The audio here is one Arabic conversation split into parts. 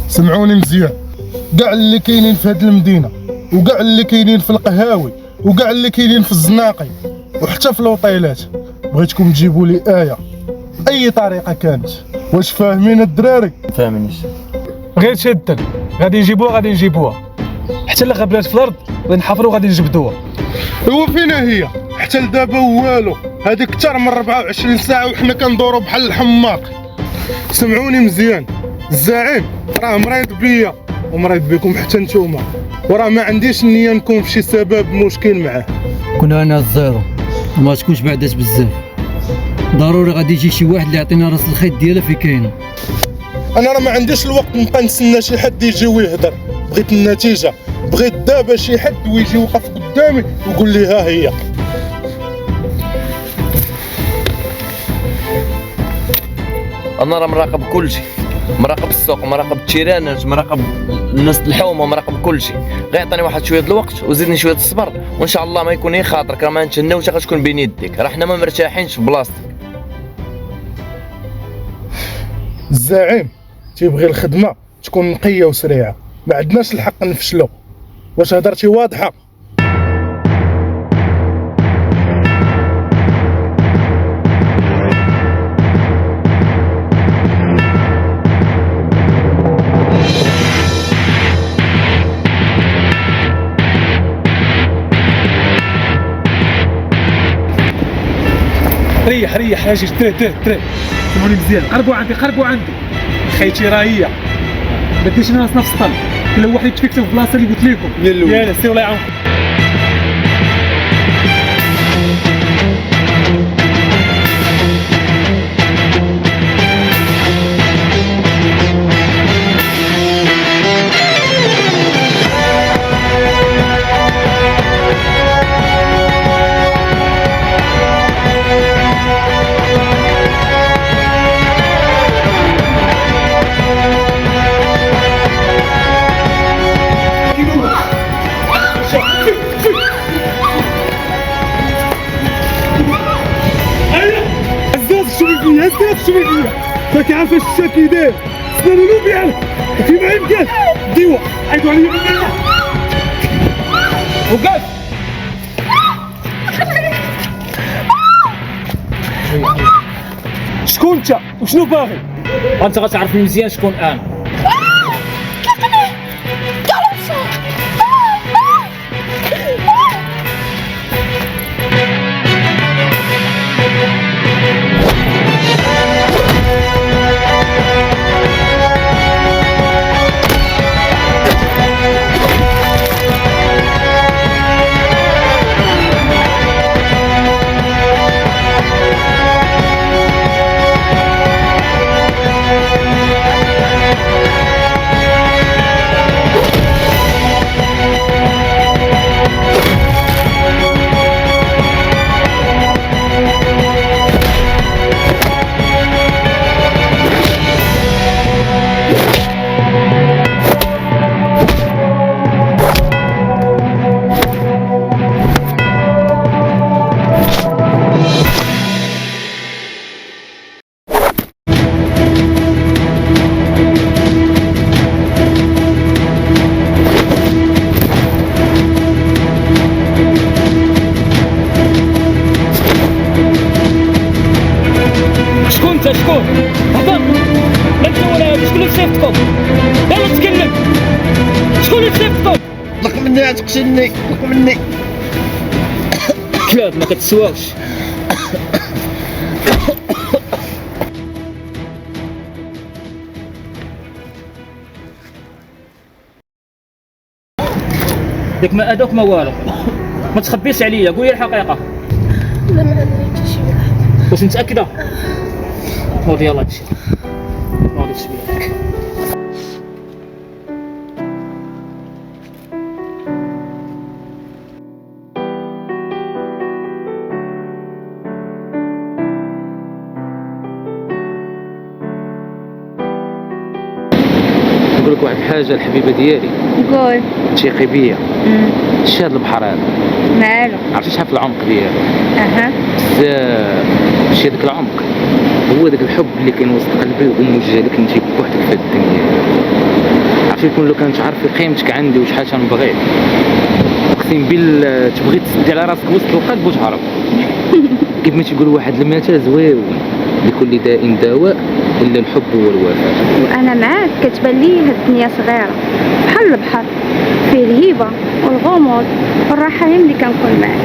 سمعوني مزيان، كاع اللي كاينين في هاد المدينه وكاع اللي كاينين في القهاوي وكاع اللي كاينين في الزناقي وحتى في الوطيلات، بغيتكم تجيبوا لي آية اي طريقه كانت. واش فاهمين الدراري؟ فاهمينش. غير شدن غادي نجيبوها حتى اللي غبلات في الارض غادي نحفروا غادي نجبدوها. هو فينا هي حتى لدابا والو، هذيك اكثر من 24 ساعه وحنا كندوروا بحال الحماق. سمعوني مزيان، الزعيم راه مريض بيا ومريض بكم حتى نتوما، وراه ما عنديش النيه نكون في شي سبب مشكل معاه. كنا انا الزيرو وما تكونش بعدات بزاف، ضروري غادي يجي شي واحد اللي يعطينا راس الخيط ديالها في كاينه. انا راه ما عنديش الوقت نبقى نستنى شي حد يجي ويهضر، بغيت النتيجه، بغيت دابا شي حد ويجي يوقف قدامي ويقول لي ها هي. انا راه مراقب كل شيء، مراقب السوق، مراقب التيرانات، مراقب الناس الحومه، مراقب كل شيء. غير عطيني واحد شويه الوقت وزيدني شويه الصبر، وان شاء الله ما يكون اي خاطرك، راه ما نتهناوش غتكون بين يديك، راه حنا ما مرتاحينش في بلاصتك. الزعيم تيبغي الخدمه تكون نقيه وسريعه، ما عندناش الحق نفشلو. واش هضرتي واضحه؟ ريح اجي تري سمعوني مزيان، قربوا عندي خيتي راه هي ما ديرش راسنا في السطل، كل واحد يتفكر في البلاصه اللي قلت لكم. يلا سير الله يعاونكم. شوفي راك عارف اش الشاكي داير، سنانو بيعرف في معايا مكان ديوا عيطوا عليا من هنا وقف. شكون انت وشنو باغي؟ انت غتعرفني مزيان شكون انا. شكون؟ هبط! لا تسولها شكون اللي صيفطكم؟ يلا تكلم! شكون اللي صيفطكم؟ لق مني تقتلني، لق مني. كلاب ما كتسواوش. ديك ما ادوك ما والو، ما تخبيش عليا، قولي الحقيقة. لا ما درتش شي واحد. واش متأكدة؟ نوضي يلا تمشي. نوضي تسوي. نقول لك واحد الحاجة الحبيبة ديالي. قول. تيقي بيا. شتي هاد البحر هذا؟ مالو؟ عرفتي شحال في العمق ديالو؟ اها. بزاف. شتي هذاك العمق هو داك الحب اللي كاين وسط قلبي وموجه لك انت بوحدك في هاد الدنيا. عرفتي كون لو كانت عارفي قيمتك عندي وشحال تنبغيك، اقسم بالله تبغي تسدي على راسك وسط القلب وتهرب. كيف ما تيقول واحد المثل زويون، لكل داء دواء الا الحب هو الوفاء. وانا معاك كتبان لي هاد الدنيا صغيره بحال البحر، فيه الهيبه والغموض والراحه هي ملي كنكون معاك.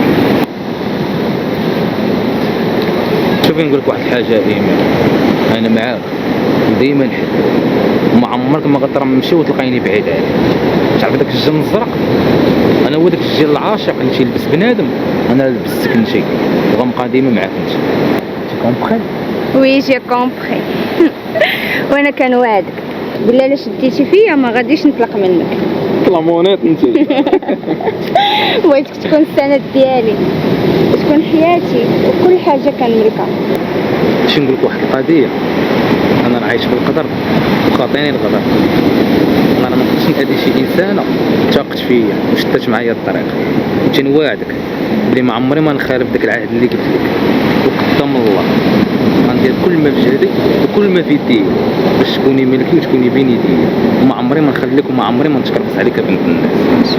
شوفي نقول لك واحد الحاجه ايمان، انا معاك وديما نحب، وما عمرك ما غترمشي وتلقيني بعيد عليك. تعرف داك الجن الزرق، انا هو داك الجن العاشق اللي تيلبس بنادم، انا لبستك انت وغنبقى ديما معاك انت. تي كومبخي؟ وي جي كومبخي. وانا كنوعدك بلا الا شديتي فيا ما غاديش نطلق منك. طلمونات انت. بغيتك تكون السند ديالي وتكون حياتي وكل حاجه كنملكها. شنو نقول لك واحد القضيه، انا عايش في القدر وخاطيني الغدر. انا ما نقدرش نأذي شي انسانه تاقت فيا وشدات معايا الطريق، تنواعدك بلي ما عمري ما نخالف داك العهد اللي قلت لك، وقدام الله غندير كل ما في جهدي وكل ما في يدي باش تكوني ملكي وتكوني بين يديا، وما عمري ما نخليك وما عمري ما نتكرفس عليك بنت الناس.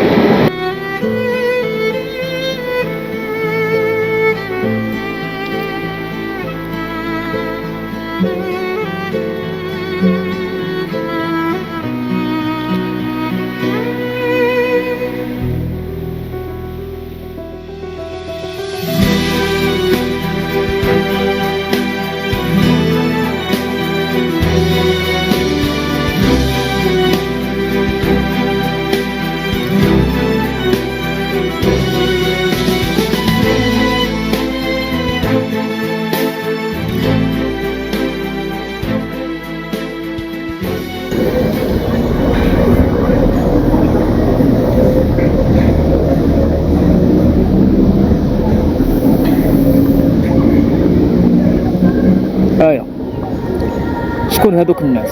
شكون هذوك الناس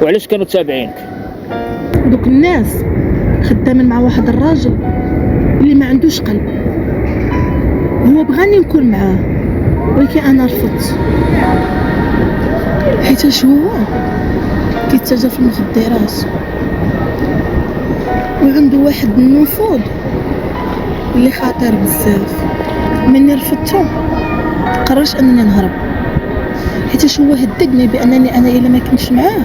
وعلاش كانوا تابعينك؟ دوك الناس خدامين مع واحد الراجل اللي ما عندوش قلب. هو بغاني نكون معاه ولكن انا رفضت، حيت هو كيتاجر في المخدرات وعنده واحد النفوذ اللي خطير بزاف. مني رفضته قررت انني نهرب، حيت هو هددني بانني انا الا ما كنتش معاه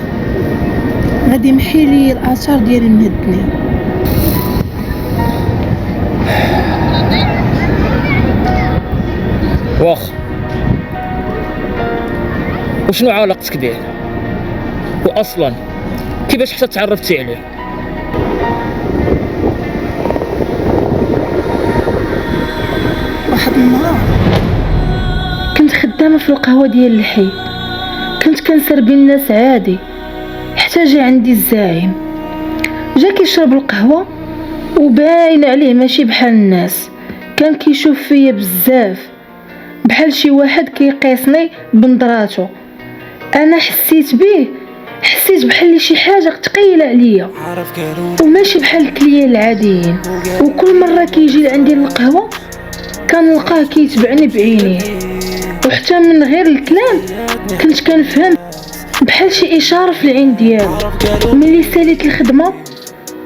غادي يمحي لي الاثار ديالي من هاد الدنيا. واخا، وشنو علاقتك به؟ واصلا كيفاش حتى تعرفتي عليه؟ واحد النهار كنت خدامه في القهوه ديال الحي، كنت كنسربي الناس عادي حتى جا عندي الزعيم، جا كيشرب القهوه وباين عليه ماشي بحال الناس، كان كيشوف فيا بزاف بحال شي واحد كيقيسني بنظراتو. انا حسيت بيه، حسيت بحال شي حاجه ثقيله عليا وماشي بحال الكليان العاديين. وكل مره كيجي لعندي للقهوه كنلقاه كيتبعني بعينيه، وحتى من غير الكلام كنت كنفهم بحال شي اشاره في العين ديالو. ملي ساليت الخدمه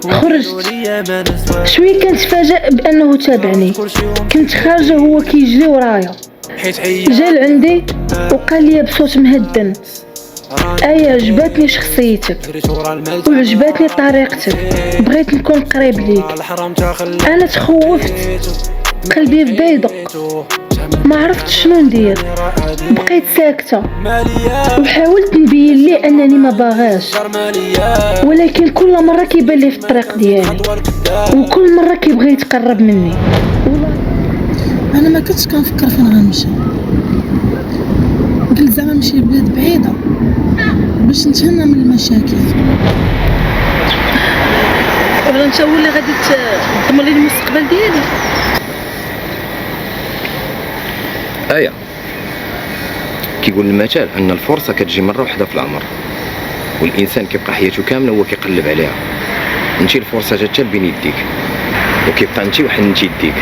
خرجت شويه كنتفاجأ بانه تابعني، كنت خارجه هو كيجري ورايا، جا لعندي وقال لي بصوت مهدن: ايا عجباتني شخصيتك وعجباتني طريقتك، بغيت نكون قريب ليك. انا تخوفت، قلبي بدا يدق، ما عرفت شنو ندير، بقيت ساكته وحاولت نبين ليه انني ما باغاش، ولكن كل مره كيبان لي في الطريق ديالي وكل مره كيبغي يتقرب مني. انا ما كنتش كنفكر فين غنمشي، قلت زعما نمشي لبلاد بعيده باش نتهنى من المشاكل. ولا انت هو اللي غادي تضمن لي المستقبل ديالي؟ آية، كيقول المثل أن الفرصة كتجي مرة واحدة في العمر، والإنسان كيبقى حياته كاملة هو كيقلب عليها. انتي الفرصة جات بين يديك وكيبقى انتي وحنتي يديك،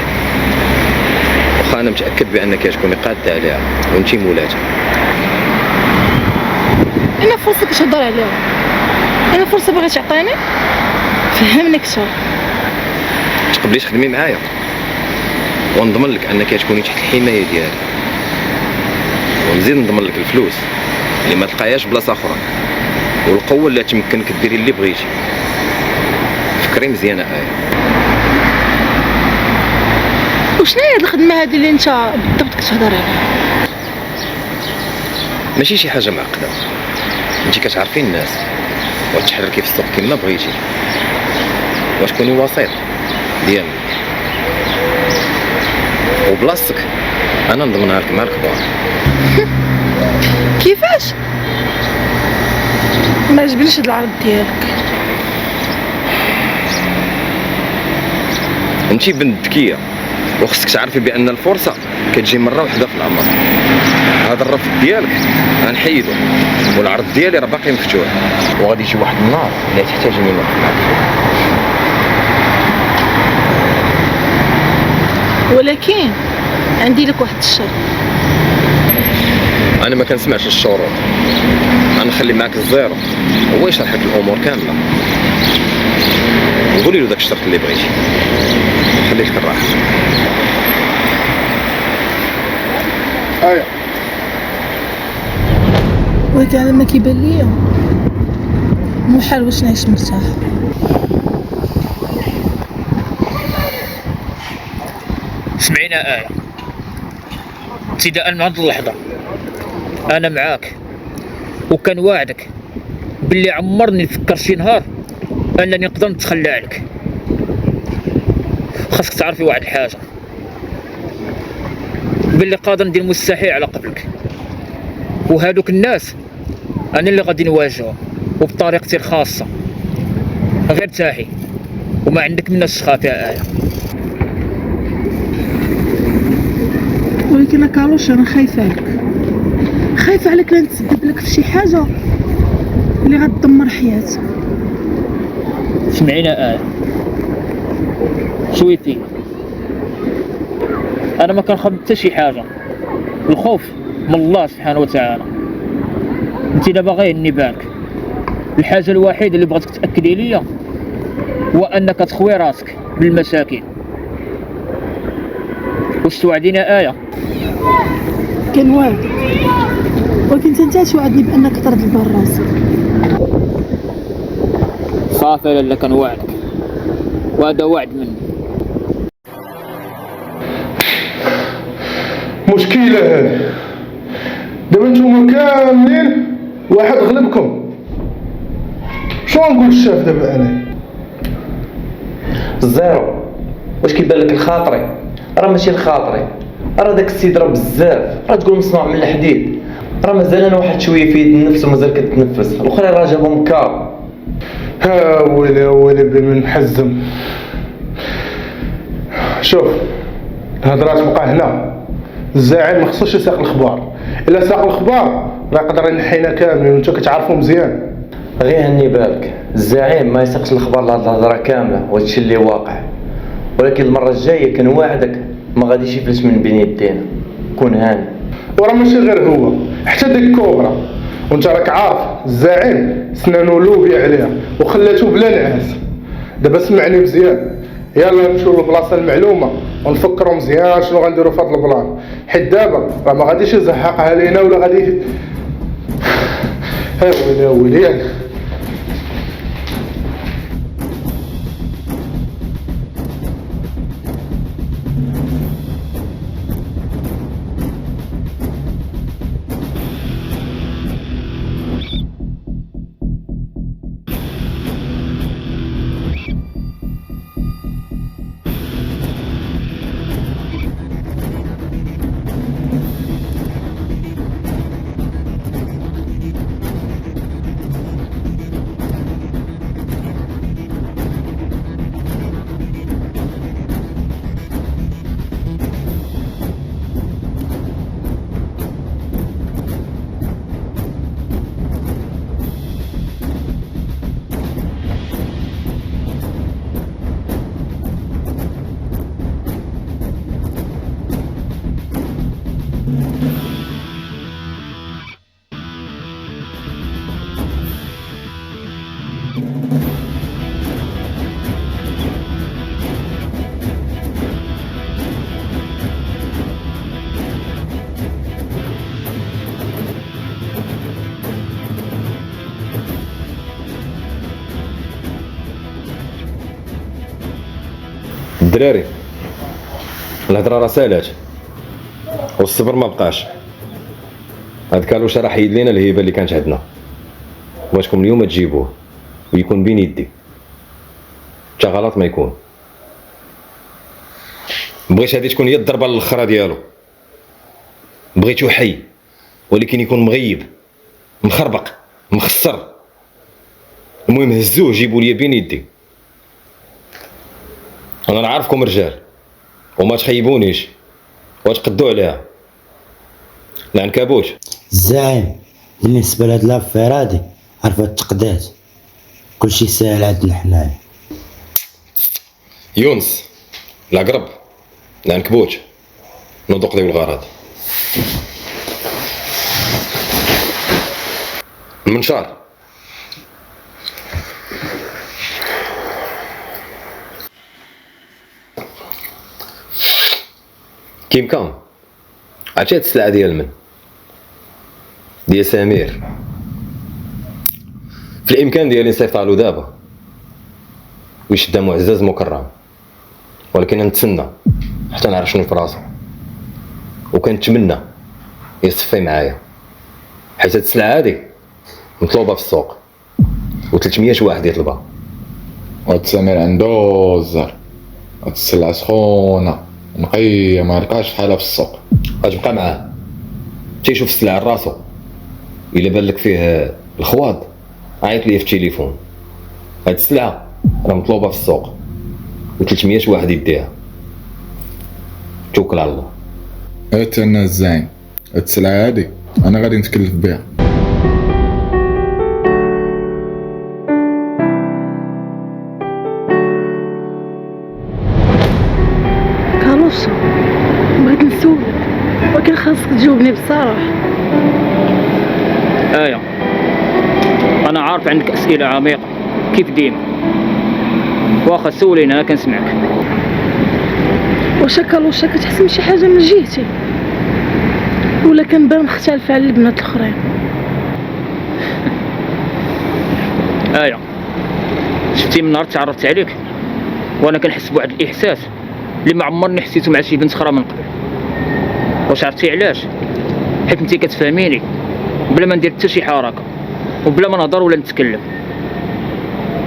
واخا أنا متأكد بأنك تكوني قادة عليها وانتي مولاتها. انا فرصه كتهضر عليهم، انا فرصه باغي تعطيني، فهمني اكثر. تقبلي تخدمي معايا ونضمن لك انك تكوني تحت الحمايه ديالي، ونزيد نضمن لك الفلوس اللي ما تلقاياش بلاصه اخرى، والقوه اللي تمكنك ديري اللي بغيتي. فكري مزيانه آية. وشنو هي هاد الخدمه هادي اللي انت بالضبط كتهضر عليها؟ ماشي شي حاجه معقده، انت كتعرفي الناس وتحركي في السوق كما بغيتي، وتكوني وسيط ديالنا، وبلاصتك انا نضمنها لك مع الكبار. كيفاش؟ ما عجبنيش هاد العرض ديالك. انت بنت ذكيه وخصك تعرفي بان الفرصه كتجي مره واحده في العمر. هذا الرفض ديالك غنحيدو، والعرض ديالي راه باقي مفتوح، وغادي يجي واحد النهار اللي تحتاجني نوقف معاك. ولكن عندي لك واحد الشرط. انا ما كنسمعش الشروط، غنخلي معاك الزيرو هو يشرح لك الامور كامله، وقولي له داك الشرط اللي بغيتي، خليك الراحه. ايا ولكن على ما كيبان ليا محال واش نعيش مرتاح. سمعينا آية، ابتداء من هاد اللحظة أنا معاك، وكان واعدك باللي عمرني نفكر شي نهار أنني نقدر نتخلى عليك. خاصك تعرفي واحد الحاجة، باللي قادر ندير المستحيل على قبلك، وهادوك الناس أنا اللي غادي نواجههم وبطريقتي الخاصة. غير تاحي وما عندك مناش تخاف يا آية. ولكن كاروش انا خايفه عليك، خايفه عليك لا نتسبب لك في شي حاجه اللي غتدمر حياتك. سمعينا آية، شويتي أنا ما كنخاف حتى شي حاجة، الخوف من الله سبحانه وتعالى. انت دابا غير اني بالك، الحاجة الوحيدة اللي بغيتك تأكدي ليا هو أنك تخوي راسك بالمساكين. واش توعدينا آية؟ كنوعدك، ولكن انت توعدني بانك ترد لبر راسك. صافي لالا كنوعدك، وهذا وعد مني. مشكلة هذه، دابا نتوما كاملين واحد غلبكم. شنو نقول الشاف دابا انا؟ الزيرو واش كيبان لك الخاطري؟ راه ماشي الخاطري، راه داك السيد راه بزاف، راه تقول مصنوع من الحديد، راه مازال انا واحد شويه في يد النفس ومازال كتنفس، الاخرى راه جابهم كار. ها ويلي بمن محزم. شوف الهضره تبقى هنا، الزاعم ما خصوش يساق الخبار، الا ساق الخبار راه يقدر ينحينا كاملين وانت كتعرفو مزيان. غير هني بالك، الزعيم ما يسقش الخبر لهاد الهضره كامله وهادشي اللي واقع، ولكن المره الجايه كنواعدك ما غاديش يفلت من بين يدينا، كون هاني. وراه ماشي غير هو، حتى ديك كوبرا، وانت راك عارف الزعيم سنانو لوبي عليها وخلاتو بلا نعاس. دابا سمعني مزيان، يلا نمشيو للبلاصه المعلومه ونفكروا مزيان شنو غنديروا في هذا البلان، حيت دابا راه ما غاديش يزهقها لينا ولا غادي. ها ويلي الدراري الهضره راه سالات والصبر ما بقاش. هاد كالوش راه حيد لينا الهيبه اللي كانت عندنا، بغيتكم اليوم تجيبوه ويكون بين يدي، تا غلط ما يكون. بغيت هادي تكون هي الضربه الاخرى ديالو، بغيتو حي ولكن يكون مغيب مخربق مخسر. المهم هزوه جيبوا لي بين يدي. انا نعرفكم رجال وما تخيبونيش وتقدوا عليها. العنكبوت الزعيم بالنسبة لهاد لافير هادي عرفت التقدات، كلشي ساهل عندنا حنايا. يونس العقرب العنكبوت نوضو قضيو الغرض. المنشار كيم كان عرفتي هاد السلعة ديال من ديال سمير. في الامكان ديالي نصيفط له دابا ويشدها معزز مكرم، ولكن نتسنى حتى نعرف شنو في راسو، وكنتمنى يصفي معايا حيت هاد السلعة هادي مطلوبة في السوق و300 واحد يطلبها. وهاد سمير عندو الزر، هاد السلعة سخونة نقية ما لقاش بحالها في السوق. غتبقى معاه تيشوف السلعة لراسو، الا بان لك فيه الخواض عيط ليه في التليفون. هاد السلعة راه مطلوبة في السوق و300 واحد يديها. توكل على الله. انا الزعيم هاد السلعة هادي انا غادي نتكلف بها. كالوش بغيت نسولك ولكن خاصك تجاوبني بصراحة. آية، أنا عارف عندك أسئلة عميقة كيف ديما، واخا سولينا أنا كنسمعك. واش كالوش كتحسن شي حاجة من جهتي ولا كنبان مختلفة على البنات الآخرين؟ آية، شفتي من نهار تعرفت عليك وأنا كنحس بواحد الإحساس اللي ما عمرني حسيته مع شي بنت أخرى من قبل. واش عرفتي علاش؟ حيت انتي كتفهميني بلا ما ندير حتى شي حركه وبلا ما نهضر ولا نتكلم،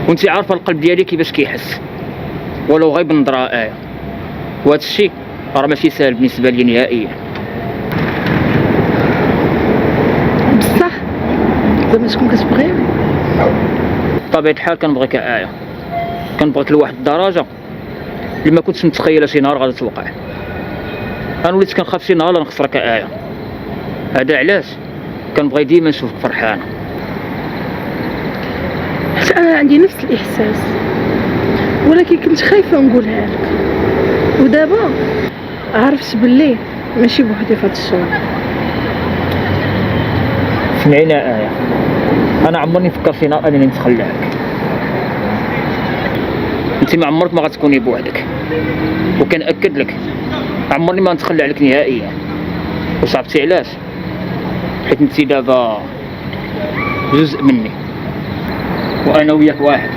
وانتي عارفه القلب ديالي كيفاش كيحس ولو غير بنظره. آية، وهذا الشيء راه ماشي ساهل بالنسبه لي نهائيا. بصح زعما شكون كتبغيني؟ بطبيعه الحال كنبغيك آية، كنبغيك لواحد الدرجه اللي ما كنتش متخيله شي نهار غادي توقع. انا وليت كنخاف شي نهار نخسرك آية. هذا علاش كنبغي ديما نشوفك فرحانه. حتى انا عندي نفس الاحساس ولكن كنت خايفه نقولها لك، ودابا عرفت باللي ماشي بوحدي في هاد الشغل. سمعيني آية، انا عمرني فكرت في نهار انني نتخلى عنك. انت ما عمرك ما غتكوني بوحدك، وكنأكد لك عمرني ما نتخلى عليك نهائيا. واش عرفتي علاش؟ حيت انت دابا جزء مني وانا وياك واحد.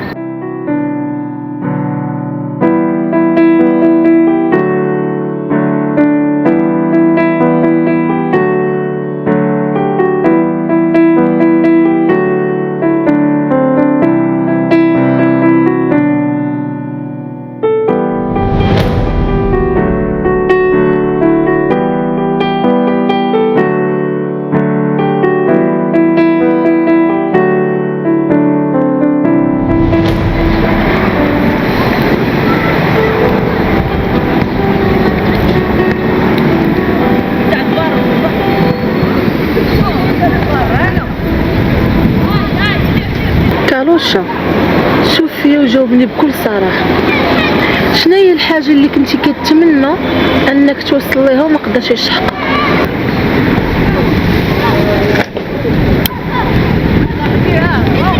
كالوشا شوف فيا وجاوبني بكل صراحة، شنو هي الحاجة اللي كنتي كتمنى انك توصل ليها وما قدرتيش تحقق؟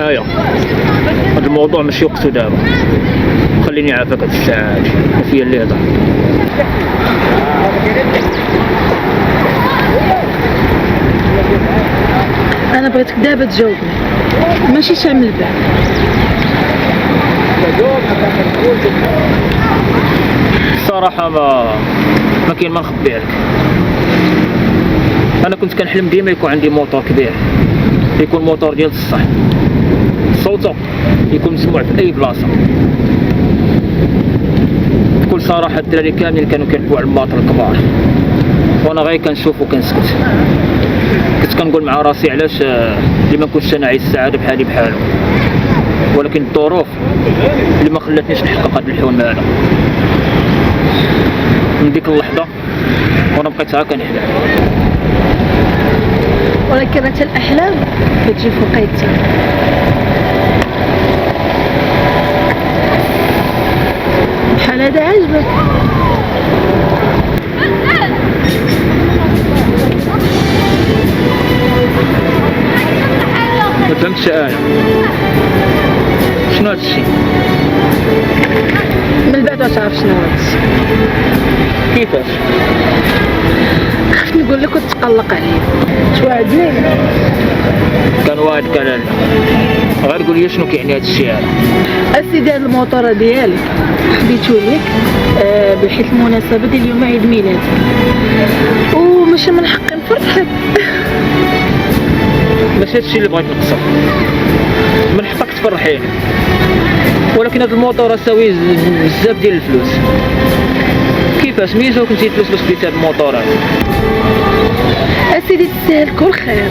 آية، هذا الموضوع ماشي وقته دابا، خليني عافاك هاد الساعة هادي وفيا اللي هضر. انا بغيتك دابا تجاوبني ماشي تعمل بها. الصراحة ما كاين ما نخبي عليك. انا كنت كنحلم ديما يكون عندي موتور كبير، يكون موتور ديال الصح، صوته يكون مسموع في اي بلاصه. بكل صراحه الدراري كاملين كانوا كيركبوا على الماطر الكبار وانا غير كنشوف وكنسكت. كنت كنقول مع راسي علاش اللي ما نكونش انا عايش السعاده بحالي بحالو، ولكن الظروف اللي ما خلاتنيش نحقق هاد الحلم هذا. من ديك اللحظه وانا بقيت هكا كنحلم. ولكن حتى الأحلام كتجي في وقيتها. بحال هذا عاجبك؟ ما فهمتش انا شنو هاد الشيء. من بعد تعرف شنو هاد الشيء. كيفاش؟ خفت نقول لك وتقلق عليا. توعدني؟ كان واحد كلام غير قول لي شنو كيعني هاد الشيء هذا. اسيدي هاد الموطورة ديالك خديتو ليك بحيث المناسبة ديال يوم عيد ميلادك، وماشي من حقي نفرحك. ماشي هادشي اللي بغيت نقصر، من حقك تفرحيني، ولكن هاد الموطورة ساوي بزاف ديال الفلوس. كيفاش ميزو كنتي فلوس باش ديتي هاد الموطورة؟ اسيدي تستاهل كل خير،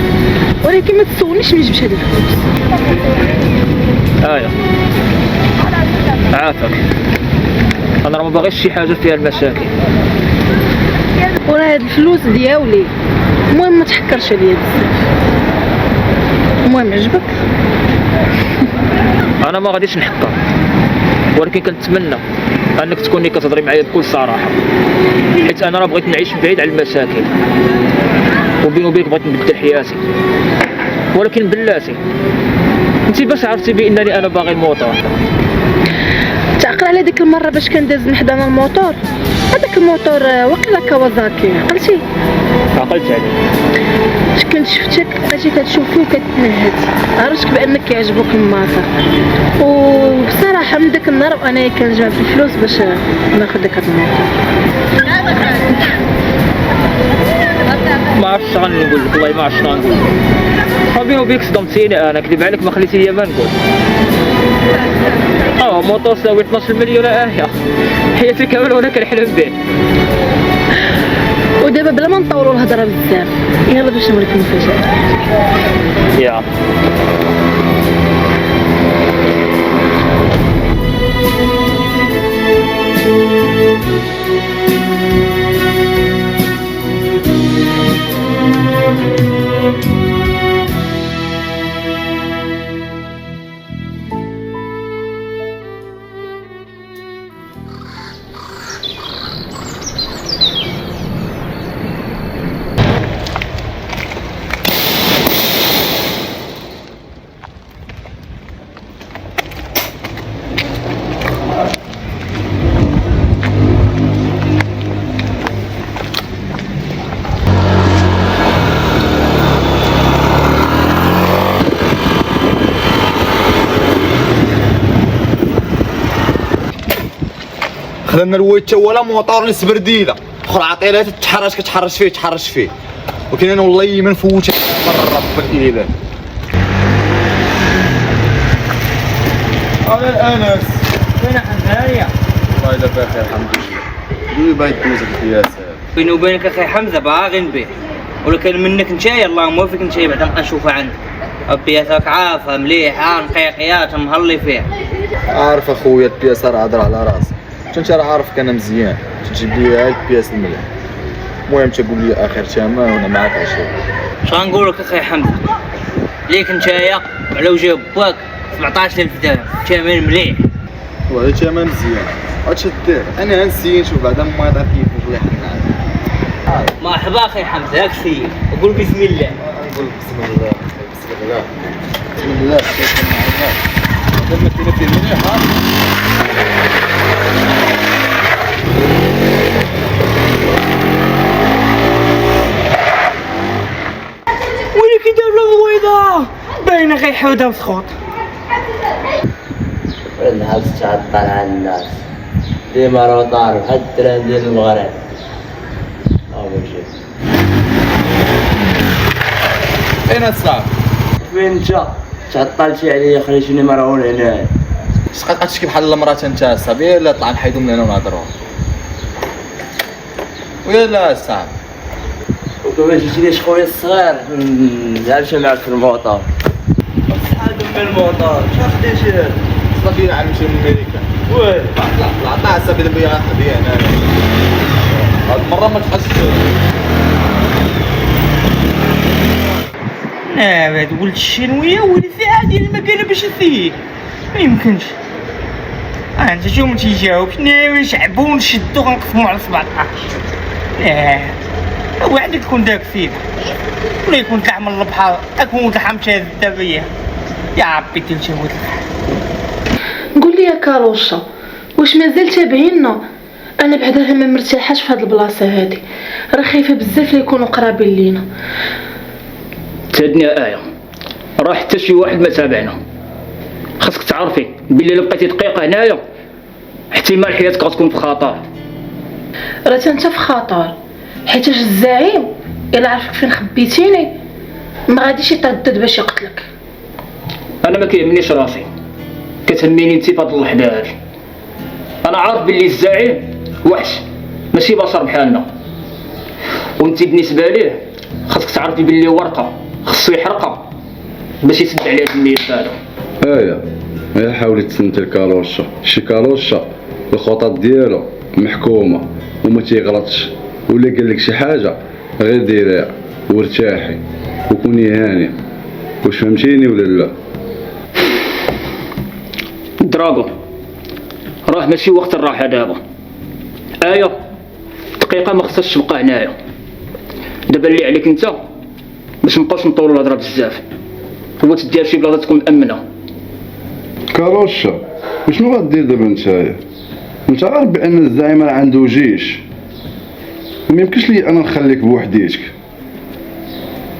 ولكن ما تسولنيش منين جبت هاد الفلوس. عافاك، انا راه ما باغيش شي حاجه فيها المشاكل. وراه هاد الفلوس دياولي، المهم ما تحكرش عليا بزاف. المهم عجبك؟ انا ما غاديش نحكر، ولكن كنتمنى انك تكوني كتهضري معايا بكل صراحه، حيت انا راه بغيت نعيش بعيد على المشاكل، وبيني وبينك بغيت نبدل حياتي. ولكن بلاتي انت باش عرفتي بانني انا باغي الموطور؟ تعقل على ديك المره باش كنداز من حدانا الموطور، هذاك الموطور وقيلا كوازاكي، عقلتي؟ عقلت عليك. كنت شفتك بقيتي كتشوفي وكتنهدي، عرفتك بانك كيعجبوك الماطر، وبصراحه من داك النهار وانا كنجمع في الفلوس باش ناخذ داك الموطور. ما عرفتش غنقول لك، والله ما عرفتش غنقول لك. بيني وبينك صدمتيني، انا كذب عليك ما خليتي لي ما نقول. موطور ساوي 12 مليون حياتي كامله وانا كنحلم به. ودابا بلا ما نطولوا الهضره بزاف، يلا باش نوريك المفاجاه. يا خلنا الويت ولا موطور نسبرديله اخرى عطيلات تحرش فيه ولكن انا والله ما نفوت مره بالاله. انا انس فين حمزه؟ والله الا بخير الحمد لله. دوي باغي دوز القياس. بيني وبينك اخي حمزه باغي نبيع، ولكن منك نتايا الله موفق نتايا بعد ما نشوفها عندك. بياسك عافه مليحه نقيقيات مهلي فيها. عارف اخويا البياس راه هضر على راسي، انت راه عارفك انا مزيان تجيب لي البياس المليح. المهم تقول لي اخر ثمن وانا معاك عشرة. اش غنقول لك اخي حمزه؟ ليك نتايا على وجه باك 17000 درهم، ثمن مليح. والله ثمن مزيان. اش دير؟ انا نسيت شوف بعدا ما يعطيك كيف الله يحن عليك. مرحبا اخي حمزه، ياك سير وقول بسم الله. نقول بسم الله بسم الله بسم الله بسم الله. لما كنا في مليح ولكن دار الغويضه باينه غير حوده وسخوط. الناس تعطل على الناس ديما راه طار بحال التران ديال المغرب. فين الصاحب؟ فين انت؟ تعطلتي عليا خليتيني مرهون هنايا. شقد تشكي بحال المراه انت الصاحبي لا طلع نحيدو من هنا ونهضروا. ويا لا الصاحب. وكما جيتينيش خويا الصغير نلعبش معاك في الموطور. شحال من الموطور؟ شحال خديتي هذا؟ صافي نعلم نمشي لأمريكا. وين؟ طلع الصاحبي دابا غنخليه هنا. هاد المرة ما تحسش. هاد ولد الشينوية ولد ساعة ديال المكانة باش يثيه. ما يمكنش. انت شو ما تيجاوبش نشعبو ونشدو غنقسمو على 17. وعندك يكون داك السيد ولا يكون طلع من البحر اكون لحمت هاد الدابية. يا ربي تلتي ولد قول لي يا كاروشا، واش مازال تابعينا؟ انا بعدا ما مرتاحاش في هاد البلاصه هادي، راه خايفه بزاف لا يكونوا قرابين لينا. تهدني يا آية، راه حتى شي واحد ما تابعنا. خاصك تعرفي بلي الا بقيتي دقيقة هنايا احتمال حياتك غتكون في خطر. راه انت في خطر، حيتاش الزعيم الا عرفك فين خبيتيني ما غاديش يتردد باش يقتلك. انا ما كيهمنيش راسي، كتهميني انت فهاد اللحظة هادي. انا عارف بلي الزعيم وحش ماشي بشر بحالنا، وانت بالنسبة ليه خاصك تعرفي بلي ورقة خصو يحرقها باش يسد عليها النية هذا. غير حاولي تسنتي الكالوشا، شي كالوشا الخطط ديالو محكومة وما تيغلطش، ولا قال لك شي حاجة غير ديريها وارتاحي وكوني هانية. واش فهمتيني ولا لا؟ دراغو راه ماشي وقت الراحة دابا. آية دقيقة ما خصهاش تبقى هنايا. دابا اللي عليك انت باش مبقاوش نطولوا الهضره بزاف، هو تديها شي بلاصه تكون مأمنه. كاروشا شنو غدير دابا نتايا؟ انت عارف بان الزعيم راه عنده جيش، ما يمكنش لي انا نخليك بوحديتك.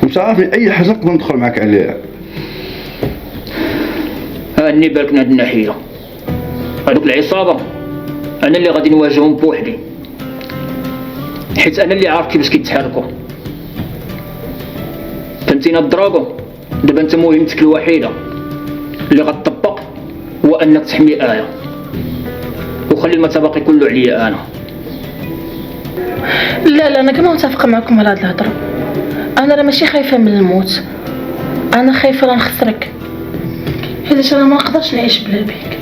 انت عارفني اي حاجه نقدر ندخل معاك عليها. هاني بالك من هاد الناحيه، هادوك العصابه انا اللي غادي نواجههم بوحدي، حيت انا اللي عارف كيفاش كيتحركوا. فهمتينا الدراغو؟ دابا انت مهمتك الوحيده اللي غتطبق هو انك تحمي آية، وخلي المتبقي كله عليا انا. لا انا كما متفقه معكم على هاد الهضره. انا راه ماشي خايفه من الموت، انا خايفه لا نخسرك، حيت انا ما نقدرش نعيش بلا بيك.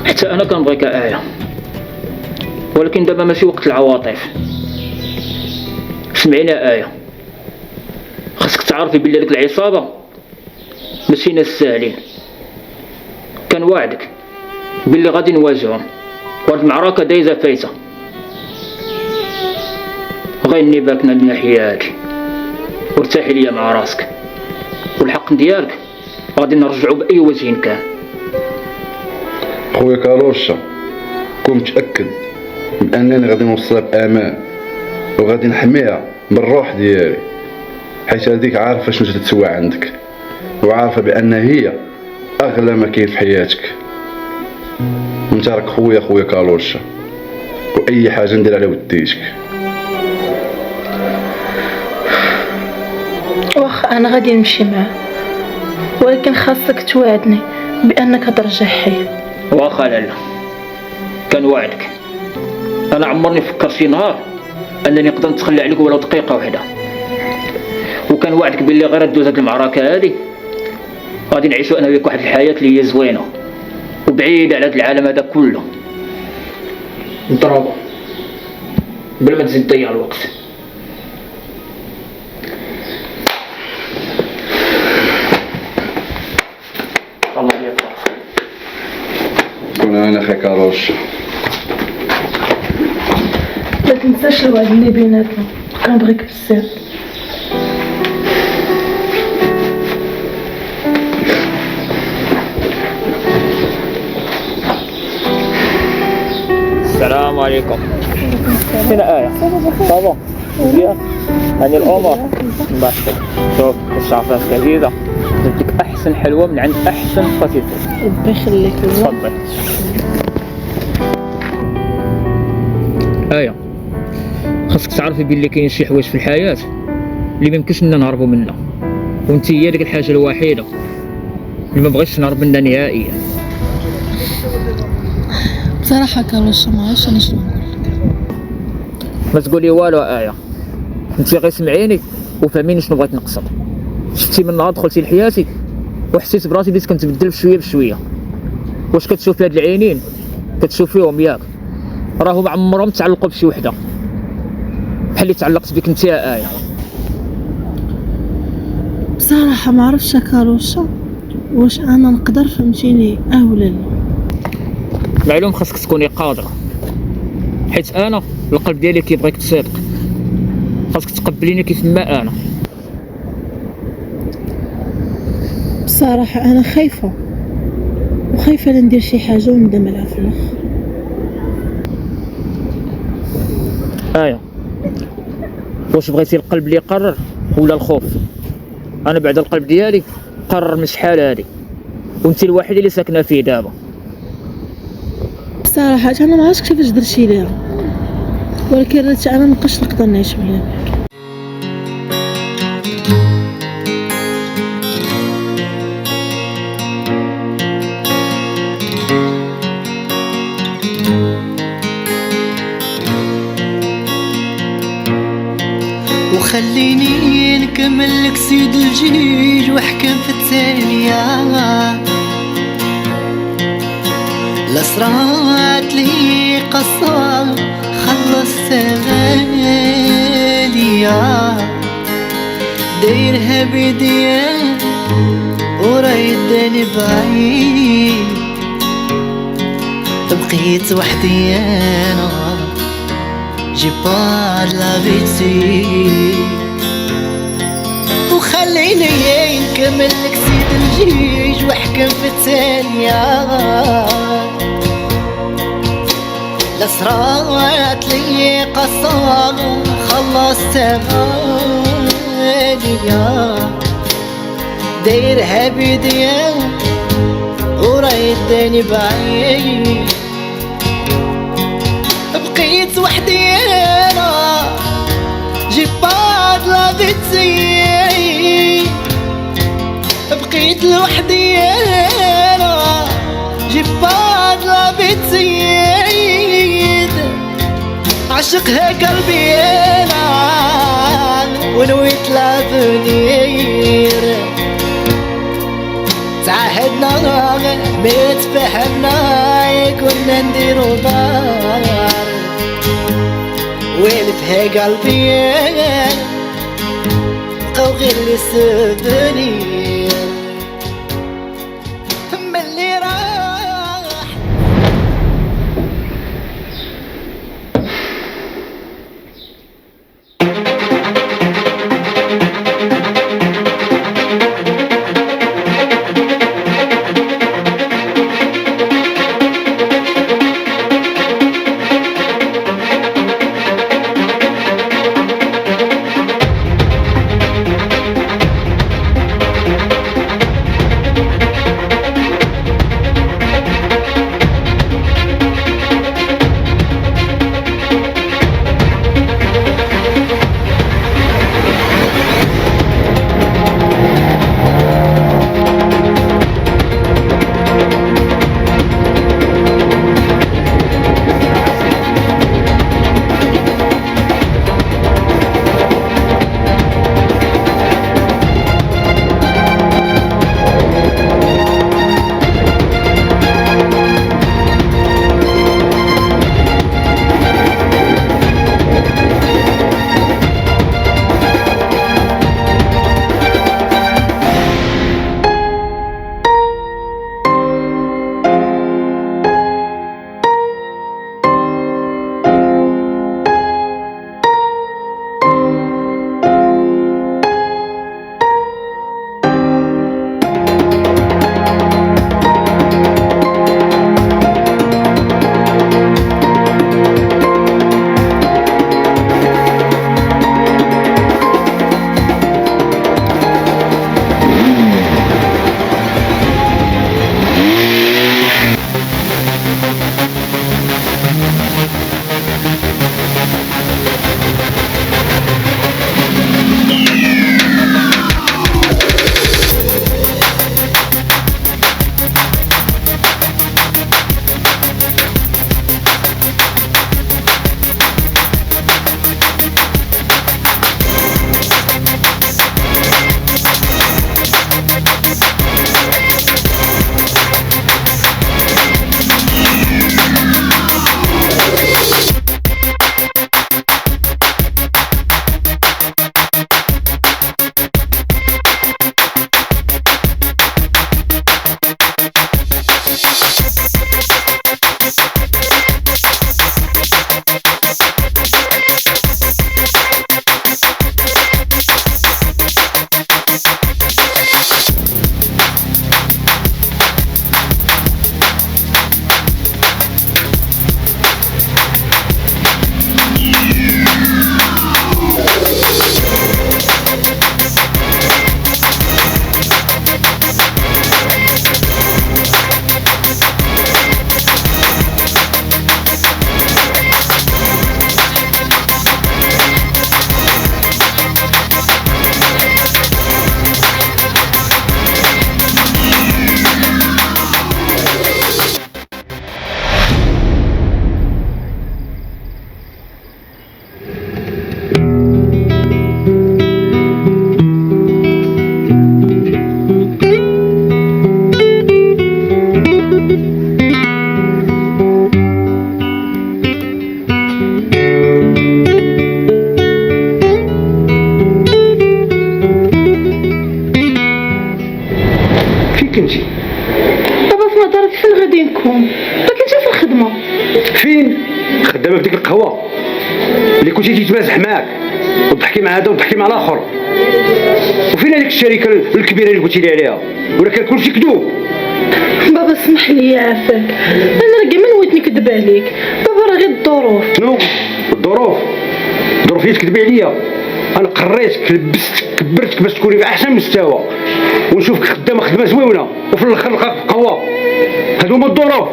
حتى انا كنبغيك آية، ولكن دابا ماشي وقت العواطف. سمعينا آية، خاصك تعرفي بلي ديك العصابة ماشي ناس ساهلين. كنوعدك بلي غادي نواجههم، وهاد المعركة دايزة فايتة. غيني بالك من هاد الناحية هادي وارتاحي ليا مع راسك، والحق ديالك غادي نرجعو بأي وجه كان. خويا كاروشا كون متأكد بأنني غادي نوصلها بأمان وغادي نحميها بالروح ديالي، حيت هذيك عارفة شنو تتسوى عندك، وعارفة بأن هي أغلى ما كاين في حياتك. انت راك خويا كاروشا، وأي حاجة ندير على وديتك. واخا انا غادي نمشي معاه، ولكن خاصك توعدني بانك غترجع حي. واخا لالا كنوعدك، انا عمرني فكر شي نهار انني نقدر نتخلى عليك ولو دقيقه واحده، وكنوعدك باللي غير دوز هاد المعركه هادي غادي نعيشوا انا وياك واحد الحياه اللي هي زوينه وبعيده على هاد العالم هذا كله. نضربو بلا ما تزيد تضيع الوقت. الله يبارك. كون انا اخي كاروشا. ما تنساش الوعد اللي بيناتنا، كنبغيك بزاف. السلام عليكم. فين آية؟ صافا مزيان. هاني الامور مباشر. شوف الشعفات جديده، جبتك احسن حلوه من عند احسن باتيسير. ربي يخليك. تفضل. ايا خاصك تعرفي بلي كاين شي حوايج في الحياه اللي ما يمكنش لنا نهربوا منها، وانت هي ديك الحاجه الوحيده اللي ما بغيتش نهرب منها نهائيا. بصراحة كاروش ما عرفتش انا شنو نقول. ما تقولي والو ايا، انت غير سمعيني وفهميني شنو بغيت نقصد. شفتي من نهار دخلتي لحياتي وحسيت براسي بديت كنتبدل بشويه بشويه. واش كتشوفي هاد العينين كتشوفيهم ياك راهم عمرهم تعلقوا بشي وحده بحال اللي تعلقت بك انت يا ايا. بصراحة ما عرفتش كاروشة واش انا نقدر فهمتيني ولا لا. معلوم خاصك تكوني قادره، حيت انا القلب ديالي كيبغيك تصدق. خاصك تقبليني كيف ما انا. بصراحة انا خايفة وخايفة لا ندير شي حاجة وندم عليها في الاخر. ايا واش بغيتي القلب اللي يقرر ولا الخوف؟ انا بعد القلب ديالي قرر من شحال هادي، وانت الوحيده اللي ساكنه فيه دابا. بصراحة انا ما عرفتش كيفاش درتي ليها، ولكن راه انا مابقاش نقدر نعيش بلا بك. وخليني نكمل لك سيد الجيج واحكم في الثانية. لسرات لي قصة خلصتها ليا، دايرها بيديا ورايداني بعيد. بقيت وحدي انا جي با لافيتي. وخليني نكمل لك سيد الجيج واحكم في الثانية. لسرات لي قصة خلصتها ليا، دايرها بيديا ورايداني بعيد. بقيت وحدي انا جي با لافيتي. بقيت لوحدي انا جي با لافيتي. عشقها قلبي انا ونويت لافونير. تعهدنا ما تفهمنا كنا نديرو دار، والفها قلبي بقاو غير لي سوفونير ملي راح. دابا بديك القهوه اللي كنتي تيتمازح معاك وتضحكي مع هذا وتضحكي مع الاخر، وفين هذيك الشركه الكبيره اللي قلتي لي عليها؟ ولا كان كلشي كذوب؟ بابا اسمح لي يا عافاك، انا راه كاع ما نويت نكذب عليك بابا، راه غير الظروف. شنو الظروف؟ الظروف هي تكذبي عليا؟ انا قريتك لبستك كبرتك باش تكوني في احسن مستوى ونشوفك خدامه خدمه زوينه وفي الاخر نلقاك في قهوه. هادو هما الظروف،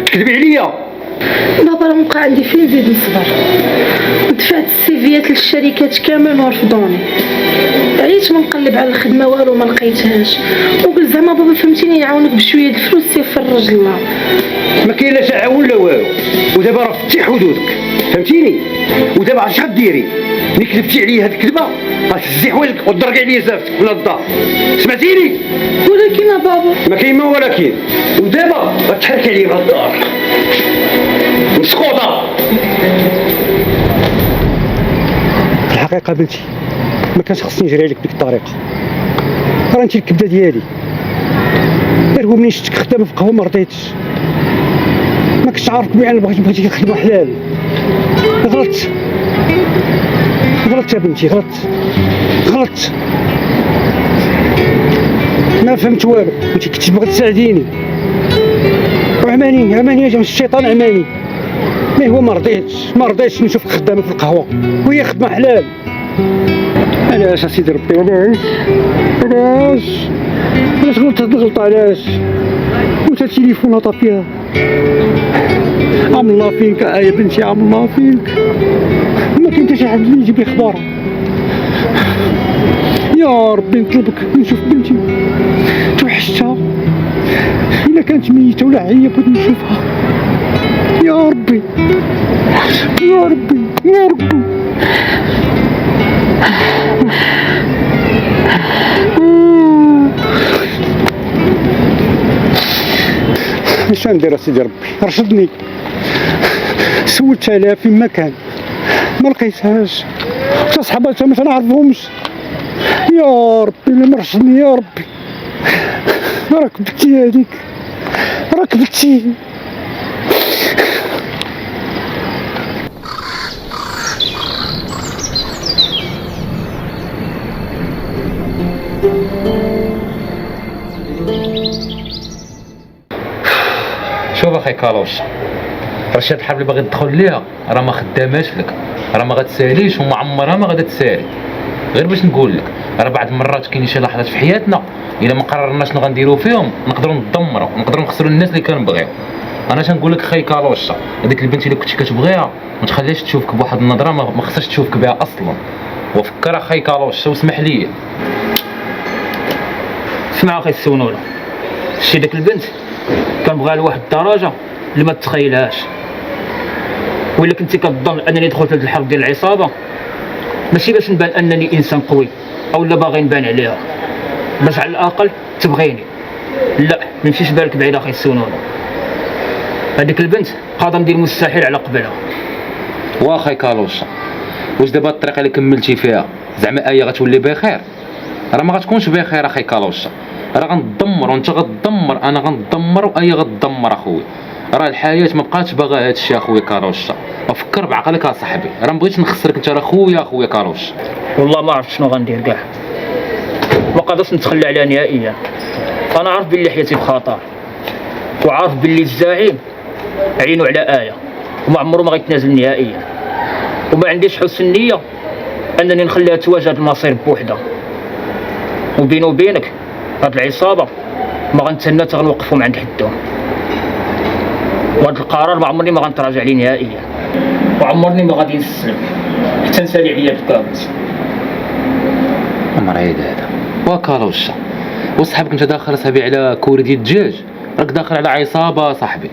تكذبي عليا؟ بابا راه مبقى عندي فين نزيد نصبر، دفعت السيفيات للشركات كامل ورفضوني، عييت ما نقلب على الخدمه والو ما لقيتهاش، وقلت زعما بابا فهمتيني نعاونك بشويه د الفلوس يفرج الله. ما كاين لا تعاون لا والو، ودابا راه فتحي حدودك فهمتيني، ودابا عرفتي غديري ملي كذبتي عليا هاد الكذبه غتهزي حوالك وتضرقي عليا زافتك من الدار، سمعتيني؟ ولكن يا بابا ما كاين ما ولكن، ودابا غتحركي عليا من الدار مسكوطه. الحقيقه بنتي ما كانش خصني نجري عليك بديك الطريقه، راه انت الكبده ديالي، غير هو منين شفتك خدامه في قهوه ما رضيتش، ما كنتش عارف بلي انا بغيتي خدمه حلال. غلطت يا بنتي، غلطت ما فهمت والو، انت كنتي باغي تساعديني وعماني جا الشيطان عماني، مي هو ما رضيتش نشوفك خدامه في القهوه وهي خدمه حلال. علاش اسيدي ربي؟ علاش غلطت هاد الغلطه؟ علاش وتا التليفون طافيها؟ عم الله فيك يا بنتي، عم الله فيك، ما كاين حتى شي حد اللي يجيب لي اخبار. يا ربي نطلبك نشوف بنتي، توحشتها، الا كانت ميته ولا حيه بغيت نشوفها. يا ربي يا ربي يا ربي. اش ندير اسيدي ربي؟ رشدني، سولت عليها فين ما كان ما لقيتهاش، حتى صحاباتها ما تنعرفهمش. يا ربي الا ما رشدني يا ربي. راك بنتي هذيك، راك بنتي. شوف اخي كالوش، رشاد الحرب اللي باغي تدخل ليها راه ما خداماش لك، راه ما غتساليش وما عمرها ما غادا تسالي. غير باش نقول لك، راه بعض المرات كاين شي لحظات في حياتنا الا ما قررناش شنو غنديرو فيهم نقدروا ندمروا، نقدروا نخسروا الناس اللي كنبغيو. انا تنقول لك اخي كالوش، هذيك البنت اللي كنتي كتبغيها ما تخليهاش تشوفك بواحد النظره ما خصهاش تشوفك بها اصلا. وفكر اخي كالوش واسمح لي. اسمع اخي السونوله، شتي داك البنت كنبغيها لواحد الدرجه اللي ما تتخيلهاش، ولا كنتي كتظن انني دخلت لهاد الحرب ديال العصابه ماشي باش نبان انني انسان قوي او لا باغي نبان عليها، باش على الاقل تبغيني. لا ما يمشيش بالك بعيد اخي السونوله، هذيك البنت قادره ندير المستحيل على قبلها. واخي كالوش، واش دابا الطريقه اللي كملتي فيها زعما ايه غتولي بخير؟ راه ما غتكونش بخير اخي كالوش، راه غندمر وانت غتدمر، انا غندمر وايه غتدمر اخويا. راه الحياه ما بقاتش باغا هادشي اخويا كالوش، فكر بعقلك اصاحبي، راه مبغيتش نخسرك انت، راه خويا كالوش. والله ما عرفت شنو غندير كاع، ما قادرش نتخلى عليها نهائيا. انا عارف بلي حياتي بخطر، وعارف بلي الزعيم عينو على ايه وما عمرو ما غيتنازل نهائيا، وما عنديش حسن النيه انني نخليها تواجه هاد المصير بوحدها. وبيني وبينك هاد العصابه ما غنتسنى حتى غنوقفهم عند حدهم، وهاد القرار ما عمرني ما غنتراجع عليه نهائيا، وعمرني ما غادي نستسلم حتى نسالي عليا الكابوس. مريض هذا وكالوش، وصاحبك انت داخل صاحبي على كوري ديال الدجاج، راك داخل على عصابه صاحبي،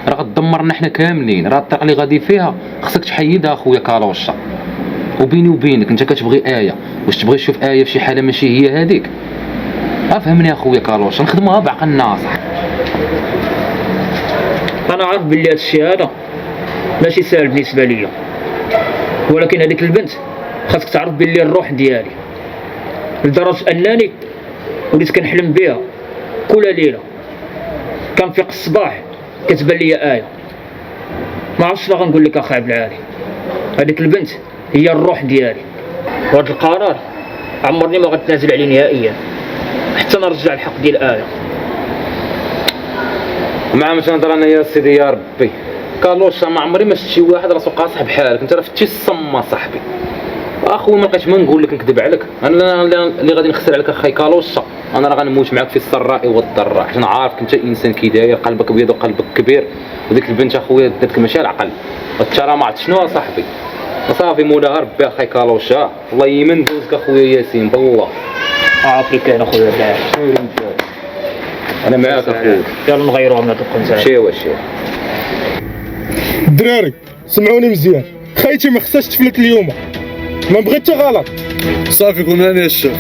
راه غتدمرنا حنا كاملين. راه الطريقه اللي غادي فيها خصك تحيدها اخويا كالوش. وبيني وبينك انت كتبغي ايه، واش تبغي تشوف ايه في شي حاله ماشي هي هذيك؟ افهمني اخويا كالوش، نخدموها بعقل الناصح. انا عارف بلي هاد الشيء هذا ماشي ساهل بالنسبه ليا، ولكن هذيك البنت خاصك تعرف بلي الروح ديالي، لدرجه انني وليت كنحلم بها كل ليله. كنفيق الصباح كتبان لي ايه، ما عرفتش لا غنقول لك اخاي عبد العالي، هذيك البنت هي الروح ديالي، وهذا القرار عمرني ما غنتنازل عليه نهائيا حتى نرجع الحق ديال آية. مع مش نهضر انا يا سيدي يا ربي، كالوش ما عمري ما شفت شي واحد راسو قاصح بحالك، انت راه فتي الصمه صاحبي. اخويا ما لقيتش ما نقول لك نكذب عليك، انا اللي غادي نخسر عليك اخاي كالوشا، انا راه غنموت معاك في السراء والضراء، حيت انا عارفك انت انسان كي داير، قلبك ابيض وقلبك كبير، وديك البنت اخويا داتك ماشي العقل، انت راه ما عرفت شنو صاحبي. صافي مولاها ربي اخاي كالوشا، الله يمن دوزك اخويا ياسين بالله. عافيك كاين اخويا بلاش. انا معاك اخويا، يلا نغيروها من هاد القنزه. شيوا الدراري سمعوني مزيان، خايتي ما خصهاش تفلت اليوم، ما بغيت غلط. صافي كون هاني الشيخ.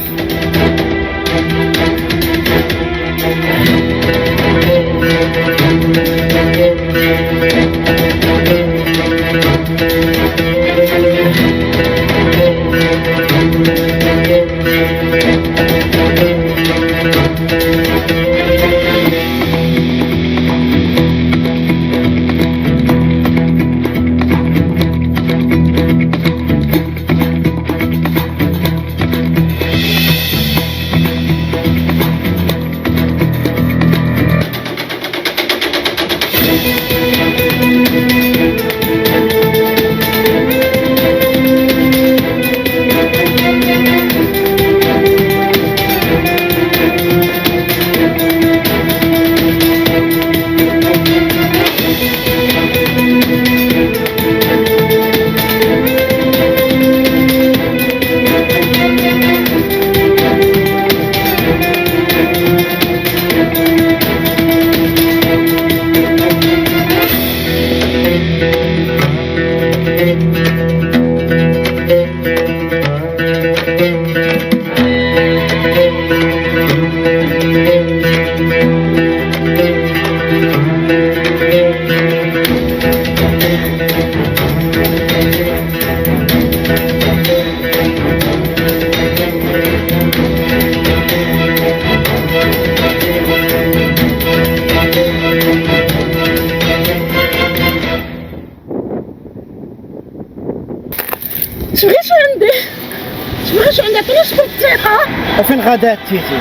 شو عندك علاش كنت الثقة؟ وفين غدا تيتي؟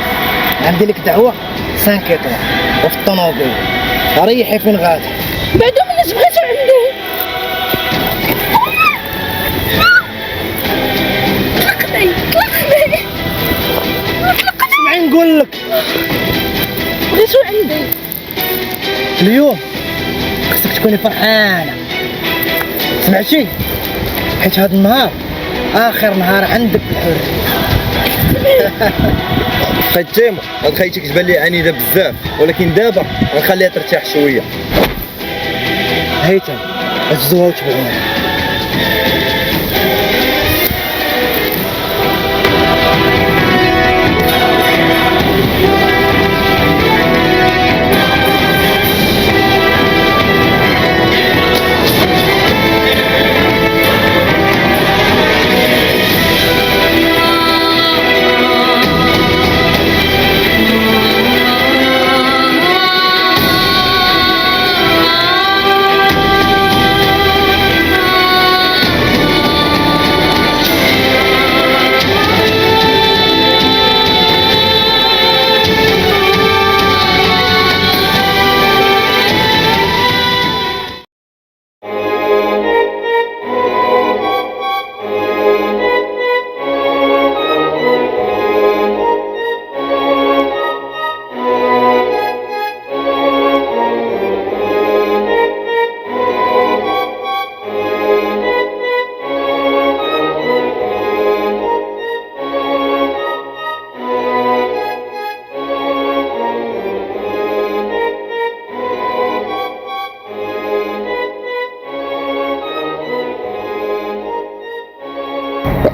عندي لك دعوة 5 اطار وفي الطوموبيل، ريحي فين غادا؟ بعدا من اش بغيتو عندي؟ طلقني سمعي نقول لك بغيتو عندي اليوم خصك تكوني فرحانة، سمعتي؟ حيت هاد النهار اخر نهار عندك في الحريه. خيت تيمو، هاد خيتك تبان لي عنيده بزاف، ولكن دابا غنخليها ترتاح شويه. هيثم اجدوها وتبعونا.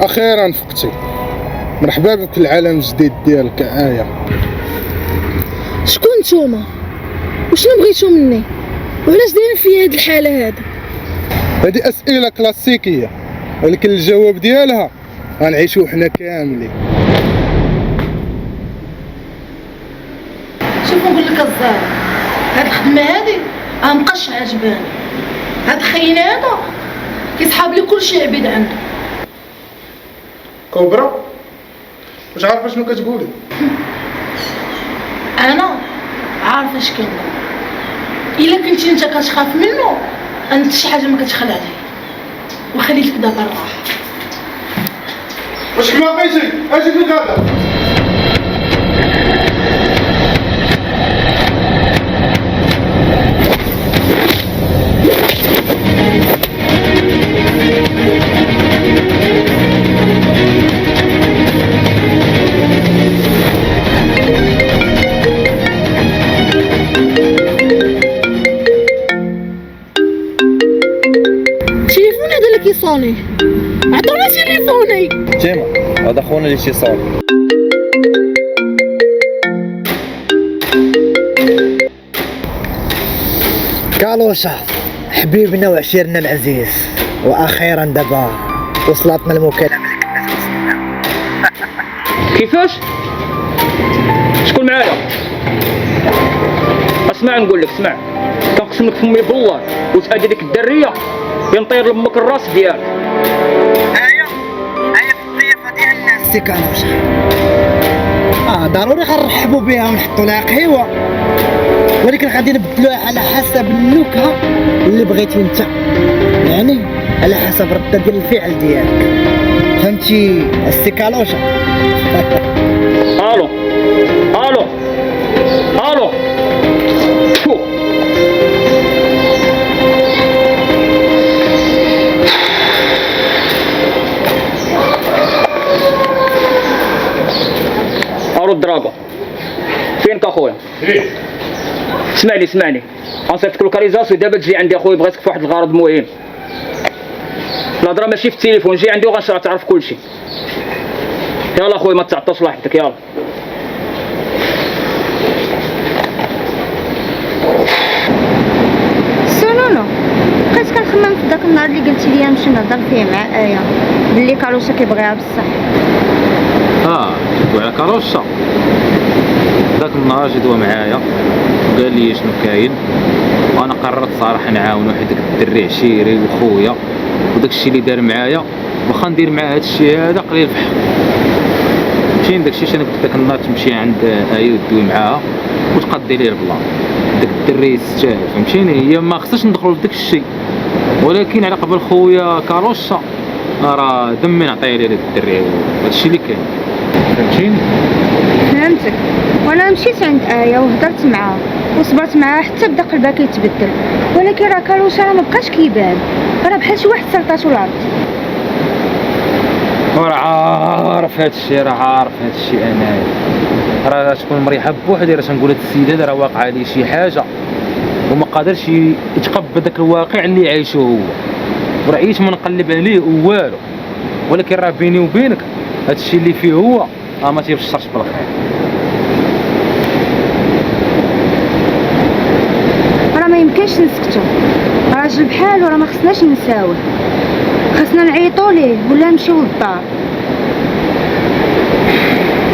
اخيرا فقتي، مرحبا بك في العالم الجديد ديالك آية. شكون نتوما؟ وشنو بغيتو مني؟ وعلاش دايرين فيا هاد الحالة هادي؟ هادي اسئلة كلاسيكية، ولكن الجواب ديالها غنعيشو حنا كاملين. شوف نقول لك الزهر، هاد الخدمة هادي مابقاش عجباني، هاد خينا هذا كيسحاب لي كلشي عبيد عنده. كوبرا واش عارفه شنو كتقولي؟ انا عارفه اش كنقول. الا كنتي انت كتخاف منه انت شي حاجه ما كتخلع عليه وخليتك دابا الراحه. واش حماقيتي؟ اجي لك هذا. تليفون هذا اللي كيصوني، عطونا تليفوني. تيما هذا خونا اللي تيصاوب. كالوشا حبيبنا وعشيرنا العزيز، واخيرا دابا وصلتنا المكالمه اللي كنا تنسناها. كيفاش؟ شكون معايا؟ اسمع نقول لك، اسمع، كنقسم لك فمي بالله وتادي ديك الدريه ينطير لامك الراس ديالك. هيا في الضيافه ديال الناس سي كالوشا. ضروري غنرحبوا بها ونحطوا لها قهوه، ولكن غادي نبدلوها على حسب النكهه اللي بغيتي انت، يعني على حسب رده ديال الفعل ديالك، فهمتي السي كالوشا؟ الو الو الو شو الو الدراغو فينك اخويا؟ اسمعني غنصيفطك لوكاليزاسيون دابا تجي عندي اخويا، بغيتك في واحد الغرض مهم. الهضره ماشي في التليفون، جي عندي وغنشرح تعرف كلشي. يلا اخويا ما تعطلش راحتك، يلا. سنونو بقيت كنخمم في داك النهار اللي قلتي لي نمشي نهضر فيه مع آية باللي كالوشا كيبغيها بصح. جدوا على كالوشا. ذاك النهار جدوا معايا وقال لي شنو كاين، وانا قررت صراحه نعاون واحد داك الدري عشيري وخويا، وداك الشيء اللي دار معايا واخا ندير معاه هذا الشيء هذا قليل في حقه. فهمتيني داك الشيء انا قلت داك النهار تمشي عند آية ودوي معاها وتقضي ليه البلان. داك الدري يستاهل، فهمتيني؟ هي ما خصناش ندخلوا في داك الشيء، ولكن على قبل خويا كالوشا راه دمي نعطيه ليه داك الدري، وهذا الشيء اللي كاين، فهمتيني؟ فهمتك، وانا مشيت عند آية وهضرت معاها وصبرت معاها حتى بدا قلبها كيتبدل، ولكن راه كالوشا راه مبقاش كيبان، راه بحال شي واحد سلطاتو الارض. وراه عارف هاد الشيء، انايا راه تكون مريحه بوحدي، راه تنقول هاد السيد هذا راه واقع عليه شي حاجه وما قادرش يتقبل داك الواقع اللي عايشه هو، وراه عييت ما نقلب عليه والو، ولكن راه بيني وبينك هاد الشيء اللي فيه هو ما تيبشرش بالخير. راه ما يمكنش نسكتو، راجل بحالو راه ما خصناش نساوه، خصنا نعيطوا ليه ولا نمشيو للدار.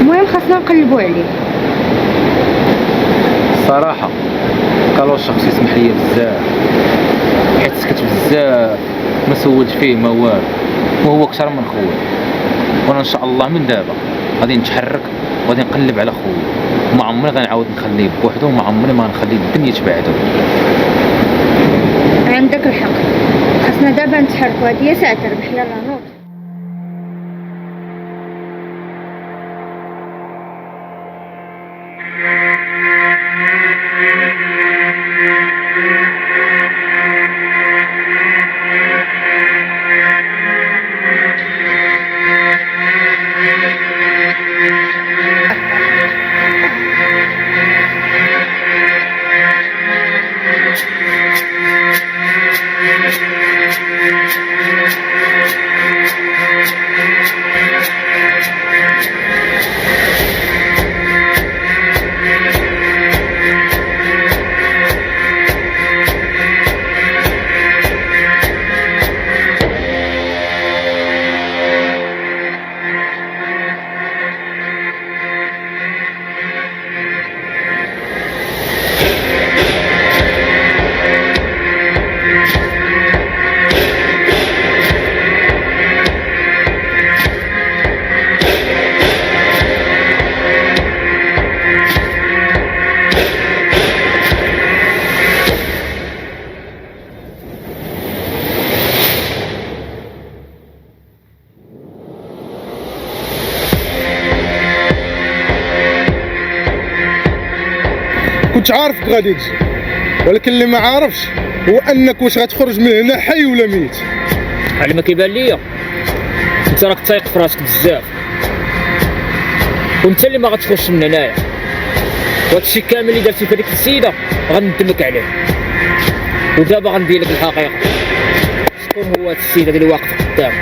المهم خصنا نقلبوا عليه. الصراحه كالوشا خصو يسمح ليا بزاف، حيت سكت بزاف ما سولت فيه ما والو، وهو اكثر من خويا، وانا ان شاء الله من دابا غادي نتحرك وغادي نقلب على خويا، وما عمري غنعاود نخليه بوحدو، وما عمري ما نخلي الدنيا تبعدو. عندك الحق، خصنا دابا نتحركوا، هادي هي ساعة الربح. يلا نوض. كنت عارفك غادي تجي، ولكن اللي ما عارفش هو انك واش غتخرج من هنا حي ولا ميت. على ما كيبان ليا انت راك تايق في راسك بزاف، وانت اللي ما غتخرجش من هنايا، وهادشي كامل اللي درتي في هذيك السيده غندمك عليه. ودابا غنبين لك الحقيقه، شكون هو هاد السيده اللي واقف قدامك.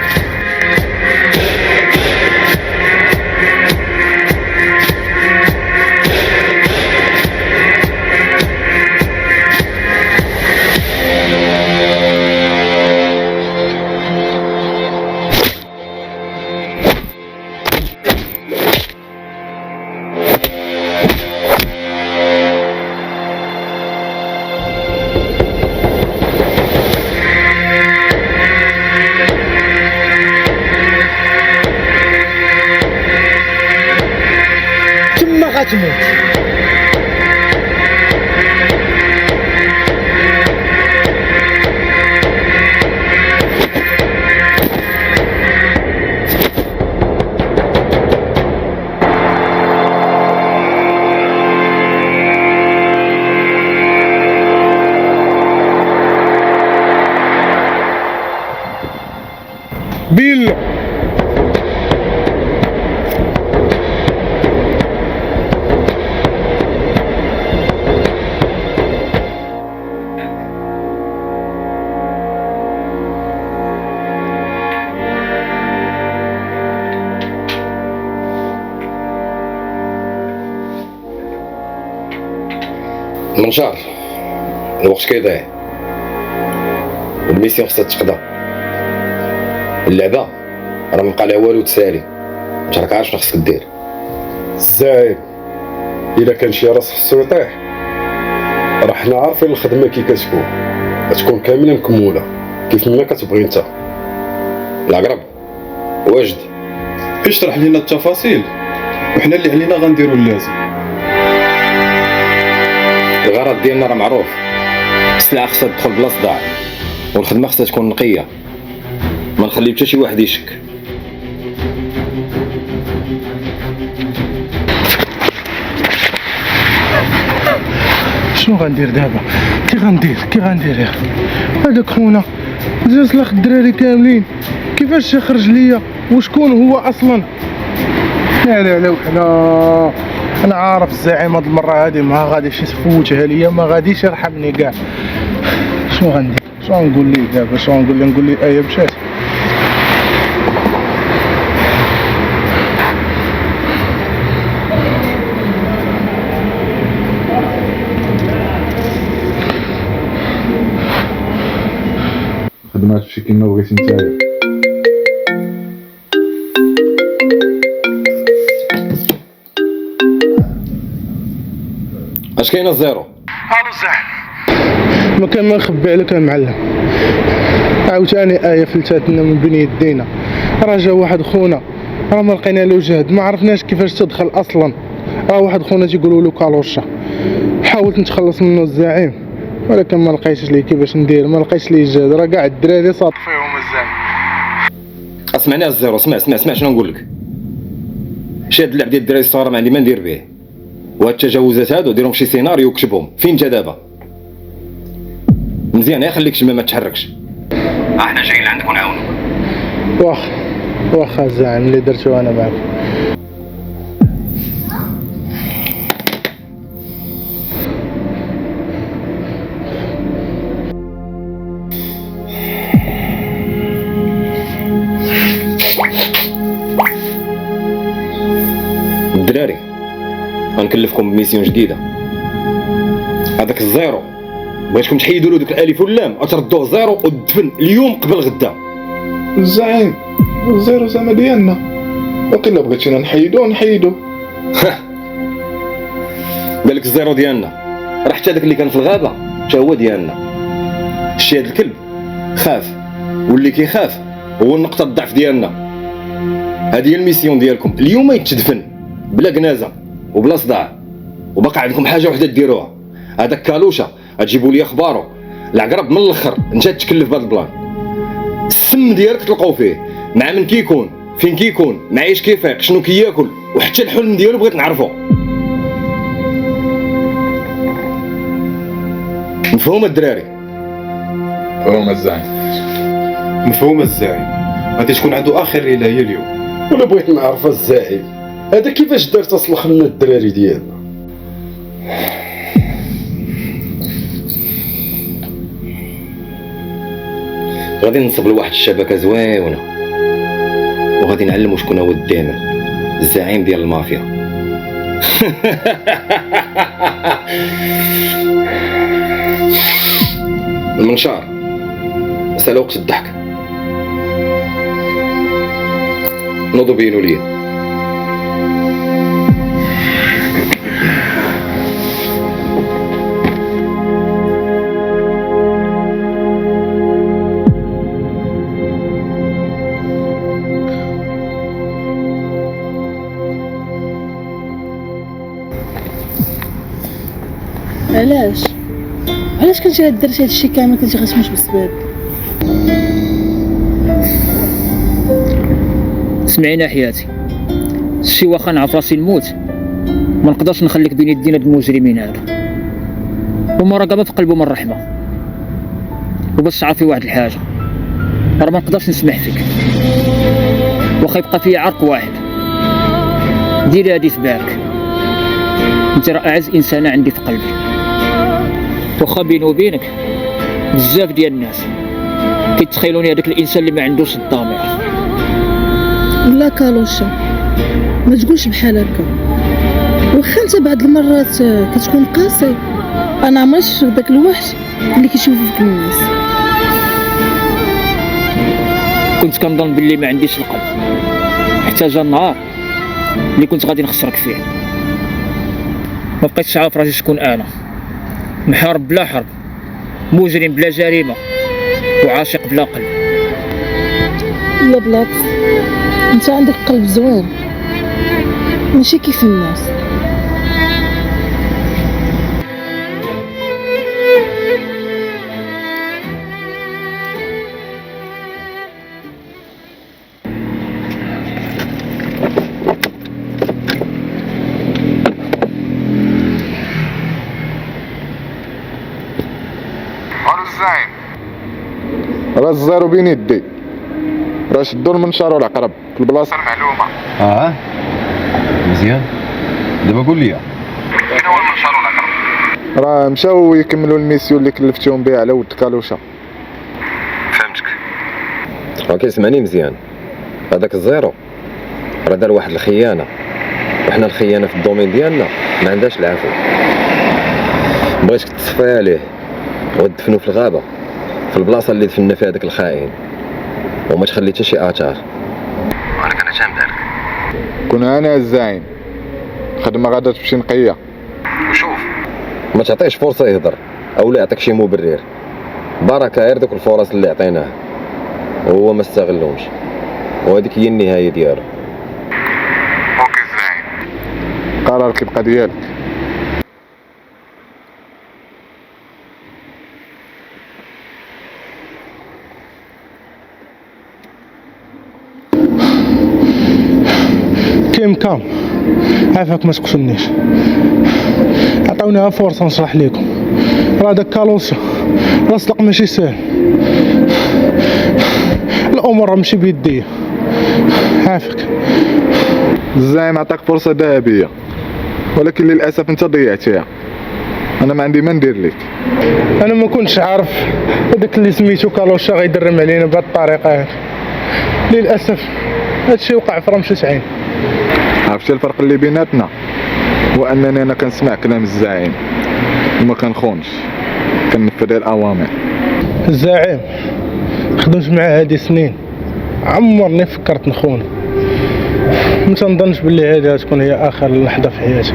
غتموت. بيلا منشار، الوقت كيضيع والميسيون خصها تقضى. اللعبه راه مبقى لها والو تسالي، انت راك عارف شنو خصك دير. الزعيم الا كان شي راس خصو يطيح، راه حنا عارفين الخدمه كي كتكون، غتكون كامله مكموله كيف ما كتبغي انت. العقرب واجد اشرح لنا التفاصيل وحنا اللي علينا غنديروا اللازم. الغرض ديالنا راه معروف، السلعه خصها تدخل بلا صداع، والخدمه خصها تكون نقيه، ما نخلي حتى شي واحد يشك. شنو غندير دابا؟ كي غندير يا اخي؟ هذاك خونا جالس لاخ الدراري كاملين، كيفاش يخرج ليا وشكون هو اصلا؟ لا وحنا انا عارف الزعيم هاد المره هادي ما غاديش يفوتها ليا، ما غاديش يرحمني كاع. شنو غندير؟ شنو نقول ليه دابا؟ شنو نقول ليه ايه مشات؟ خدمات تمشي كيما بغيتي نتايا. اش كاين الزيرو؟ الو الزعيم، ما كان ما نخبي عليك المعلم، عاوتاني ايه فلتات لنا من بين يدينا، راه جا واحد خونا راه ما لقينا له جهد، ما عرفناش كيفاش تدخل اصلا، راه واحد خونا تيقولوا له كالوشا، حاولت نتخلص منه الزعيم ولكن ما لقيتش ليه كيفاش ندير، ما لقيتش ليه جهد، راه كاع الدراري صاط فيهم الزعيم. اسمعني الزيرو، اسمع شنو نقول لك. شاد اللعب ديال الدراري الصغار ما عندي ما ندير به، وهاد التجاوزات هادو ديرهم شي سيناريو وكتبهم. فين انت دابا؟ مزيان غير خليك ما تحركش، احنا جايين لعندك ونعاونوك. واخا الزعيم اللي درتو انا معاك. الدراري غنكلفكم بميسيون جديده. هذاك الزيرو بغيتكم تحيدوا له دوك الالف واللام وتردوه زيرو ودفن اليوم قبل غدا. الزعيم الزيرو زعما ديالنا، وقيلا بغيتينا نحيدو. بالك الزيرو ديالنا راه حتى داك اللي كان في الغابه حتى هو ديالنا. شتي هاد الكلب خاف، واللي كيخاف هو النقطه الضعف ديالنا. هذه هي الميسيون ديالكم اليوم، يتدفن بلا كنازه وبلا صداع. وبقى عندكم حاجه وحده ديروها، هذاك كالوشا غتجيبوا لي اخبارو. العقرب من الاخر انت تكلف بهذا البلان. السم ديالك تلقاو فيه، مع من كيكون، فين كيكون، معيش كيفيق، شنو كياكل، وحتى الحلم ديالو بغيت نعرفو. مفهوم الدراري؟ مفهوم الزعيم. مفهوم الزعيم. غادي تكون عنده اخر ليله هي اليوم. ولا بغيت نعرف الزعيم هذا كيفاش دار تصلح لنا الدراري ديالنا. غادي ننصب لواحد الشبكه زويونه وغادي نعلمو شكون هو الدامر الزعيم ديال المافيا. المنشار مسألة وقت الضحك. نوضوا بينوا ليا. علاش كنتي درتي هادشي كامل كنتي غتموت بسبب؟ سمعينا حياتي، شي واخا نعرف راسي نموت ما نقدرش نخليك بين يدينا هاد المجرمين هادو، ومراقبه في قلبه من الرحمه. وباش تعرفي واحد الحاجه، راه ما نقدرش نسمح فيك واخا يبقى فيا عرق واحد. ديري هادي في بالك، انت راه اعز انسانه عندي في قلبي. واخا بيني وبينك بزاف ديال الناس كيتخيلوني هذاك الانسان اللي ما عندوش الضمير. لا كالوشا ما تقولش بحال هكا، واخا انت بعض المرات كتكون قاسي، انا عمري شفت داك الوحش اللي كيشوفو فيك الناس. كنت كنظن باللي ما عنديش القلب حتى جا النهار اللي كنت غادي نخسرك فيه. ما بقيتش عارف راسي شكون انا، محارب بلا حرب، مجرم بلا جريمه، وعاشق بلا قلب. لا بالعكس، انت عندك قلب زوين ماشي كيف الناس. راه الزيرو بين يدي، راه شدو المنشار والعقرب في البلاصه المعلومه. مزيان. دابا قول لي فين هو المنشار والعقرب؟ راه مشاو يكملوا الميسيون اللي كلفتهم بها على ود كالوشا. فهمتك. كيسمعني مزيان، هذاك الزيرو راه دار واحد الخيانه، وحنا الخيانه في الدومين ديالنا ما عندهاش العفو. بغيتك تصفي عليه وتدفنو في الغابه في البلاصه اللي دفنا فيها داك الخائن، وما تخلي حتى شي اثار. ولكن انا جامد عليك. كون انا الزعيم خدمه غادا تمشي نقيه. وشوف ما تعطيش فرصه يهضر او لا يعطيك شي مبرر. بركه غير دوك الفرص اللي عطيناه وهو ما استغلهمش، وهذيك هي النهايه ديالو. اوكي الزعيم، قرارك يبقى ديالك. كيمكن عافاك ما تقتلنيش، عطاوني فرصه نشرح لكم. راه داك كالوشا راه صدق ماشي ساهل، الامور راه ماشي بيديا. عافاك. الزعيم عطاك فرصه ذهبيه، ولكن للاسف انت ضيعتيها. انا ما عندي ما ندير لك. انا ما كنتش عارف هذاك اللي سميتو كالوشا غيدرم علينا بهذه الطريقه هذه. للاسف هادشي وقع في رمشة عين. عرفتي الفرق اللي بيناتنا؟ هو انني انا كنسمع كلام الزعيم وما كنخونش، كنفذ الاوامر. الزعيم خدمت معاه هادي سنين، عمرني فكرت نخون. ما تنظنش باللي هذه تكون هي اخر لحظه في حياتي.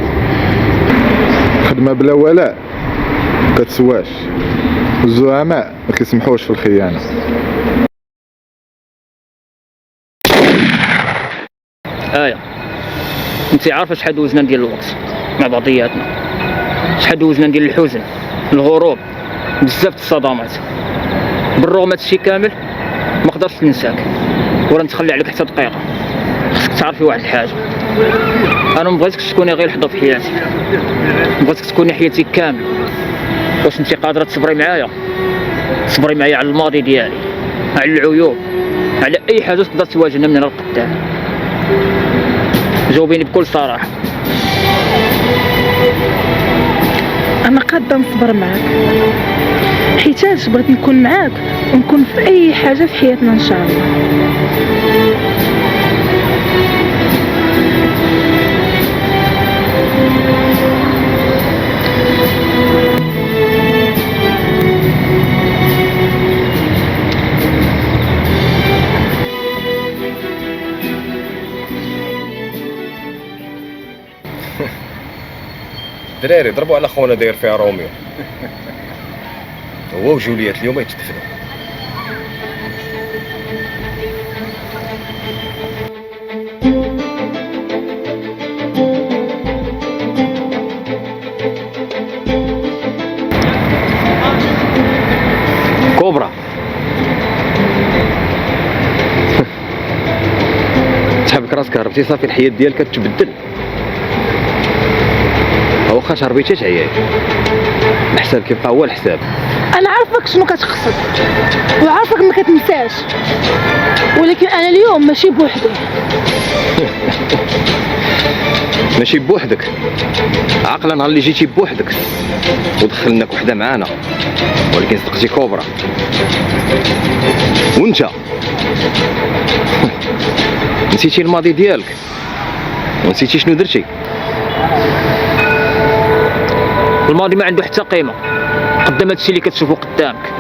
خدمه بلا ولاء كتسواش، الزعماء ما كيسمحوش في الخيانه. انت عارفه شحال دوزنا ديال الوقت مع بعضياتنا، شحال دوزنا ديال الحزن، الهروب، بزاف د الصدمات. بالرغم هادشي كامل ما قدرتش ننساك ولا نتخلى عليك حتى دقيقه. خصك تعرفي واحد الحاجه، انا ما بغيتكش تكوني غير لحظه في حياتي، بغيتك تكوني حياتي كامله. واش انت قادره تصبري معايا؟ تصبري معايا على الماضي ديالي، على العيوب، على اي حاجه تقدر تواجهنا من هنا لقدام. جاوبيني بكل صراحه. انا قادة نصبر معاك حيتاش بغيت نكون معاك ونكون في اي حاجة في حياتنا ان شاء الله. دراري ضربوا على خونا داير فيها روميو. هو وجوليات اليوم يتدفنوا. كوبرا تحبك راسك هربتي صافي الحياة ديالك كتبدل. واخا شربيتي تعياي الحساب كيبقى هو الحساب. انا عارفك شنو كتقصد وعارفك ما كتنساش، ولكن انا اليوم ماشي بوحدي. ماشي بوحدك، عاقله نهار اللي جيتي بوحدك ودخلناك وحده معانا، ولكن صدقتي كوبرا. وانت نسيتي الماضي ديالك ونسيتي شنو درتي. الماضي ما عنده حتى قيمه قدام هادشي اللي كتشوفو قدامك،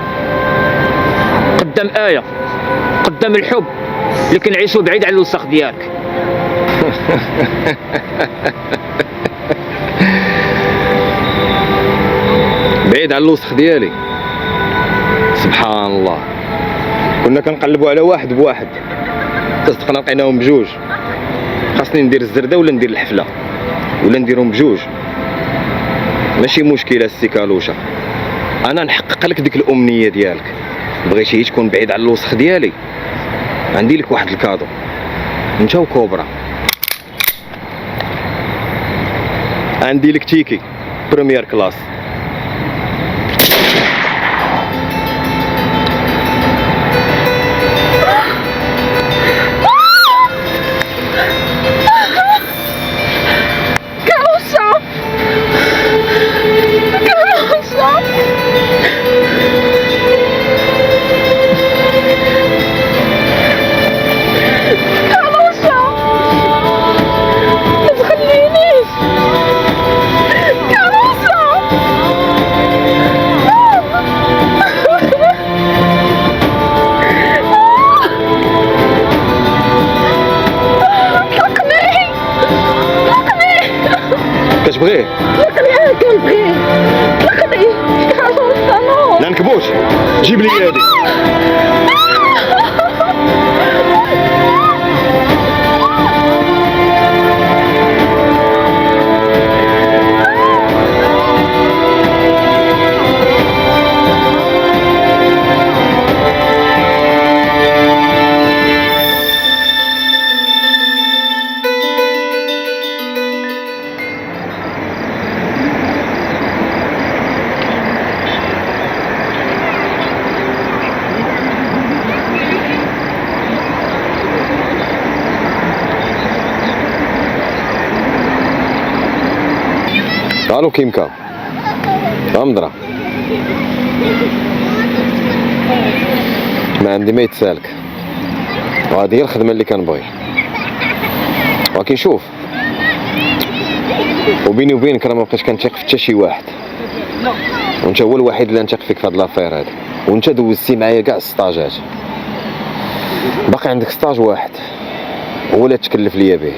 قدام آية، قدام الحب اللي كنعيشو بعيد على الوسخ ديالك. بعيد على الوسخ ديالي. سبحان الله، كنا كنقلبوا على واحد بواحد تصدقنا لقيناهم بجوج. خاصني ندير الزرده ولا ندير الحفله ولا نديرهم بجوج. ماشي مشكله السي كالوشا، انا نحقق لك ديك الامنيه ديالك. بغيتي تكون بعيد على الوسخ ديالي، عندي لك واحد الكادو انت وكوبرا. عندي لك تيكي بريمير كلاس. كتبغيه؟ انا كنبغيه. لا نكبوش، جيب لي هادي. الو كيمكا امضرة، ما عندي ما يتسالك، وهذه هي الخدمه اللي كنبغي. ولكن شوف، وبيني وبينك راه ما بقيتش كنثيق في حتى شي واحد، وانت هو الوحيد اللي نثيق فيك في هاد لافير هادي. وانت دوزتي معايا كاع السطاجات، باقي عندك سطاج واحد هو اللي تكلف ليا به.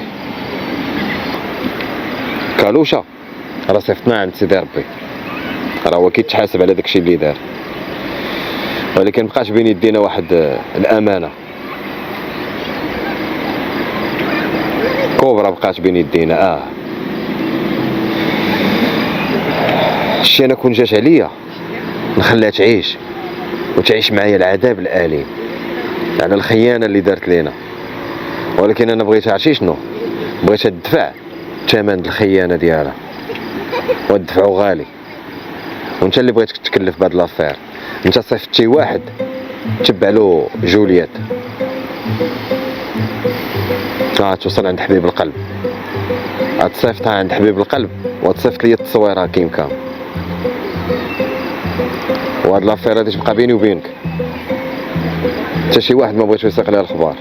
كالوشا راه صيفطنا عند سيدي ربي، راه هو كيتحاسب على داكشي اللي دار، ولكن مبقاش بين يدينا واحد الامانه. كوبرا بقات بين يدينا. شتي انا كون جات عليا نخليها تعيش وتعيش معايا العذاب الاليم على الخيانه اللي دارت لينا، ولكن انا بغيتها عرفتي شنو؟ بغيتها تدفع ثمن الخيانه ديالها، وتدفعو غالي. وانت اللي بغيتك تكلف بهاد لافير. انت صيفط شي واحد تبع له جوليات توصل عند حبيب القلب، غتصيفطها عند حبيب القلب وتصيفط لي التصويره كيم كان، وهاد لافير هادي تبقى بيني وبينك، حتى شي واحد ما بغيتش يسيق لها الخبار.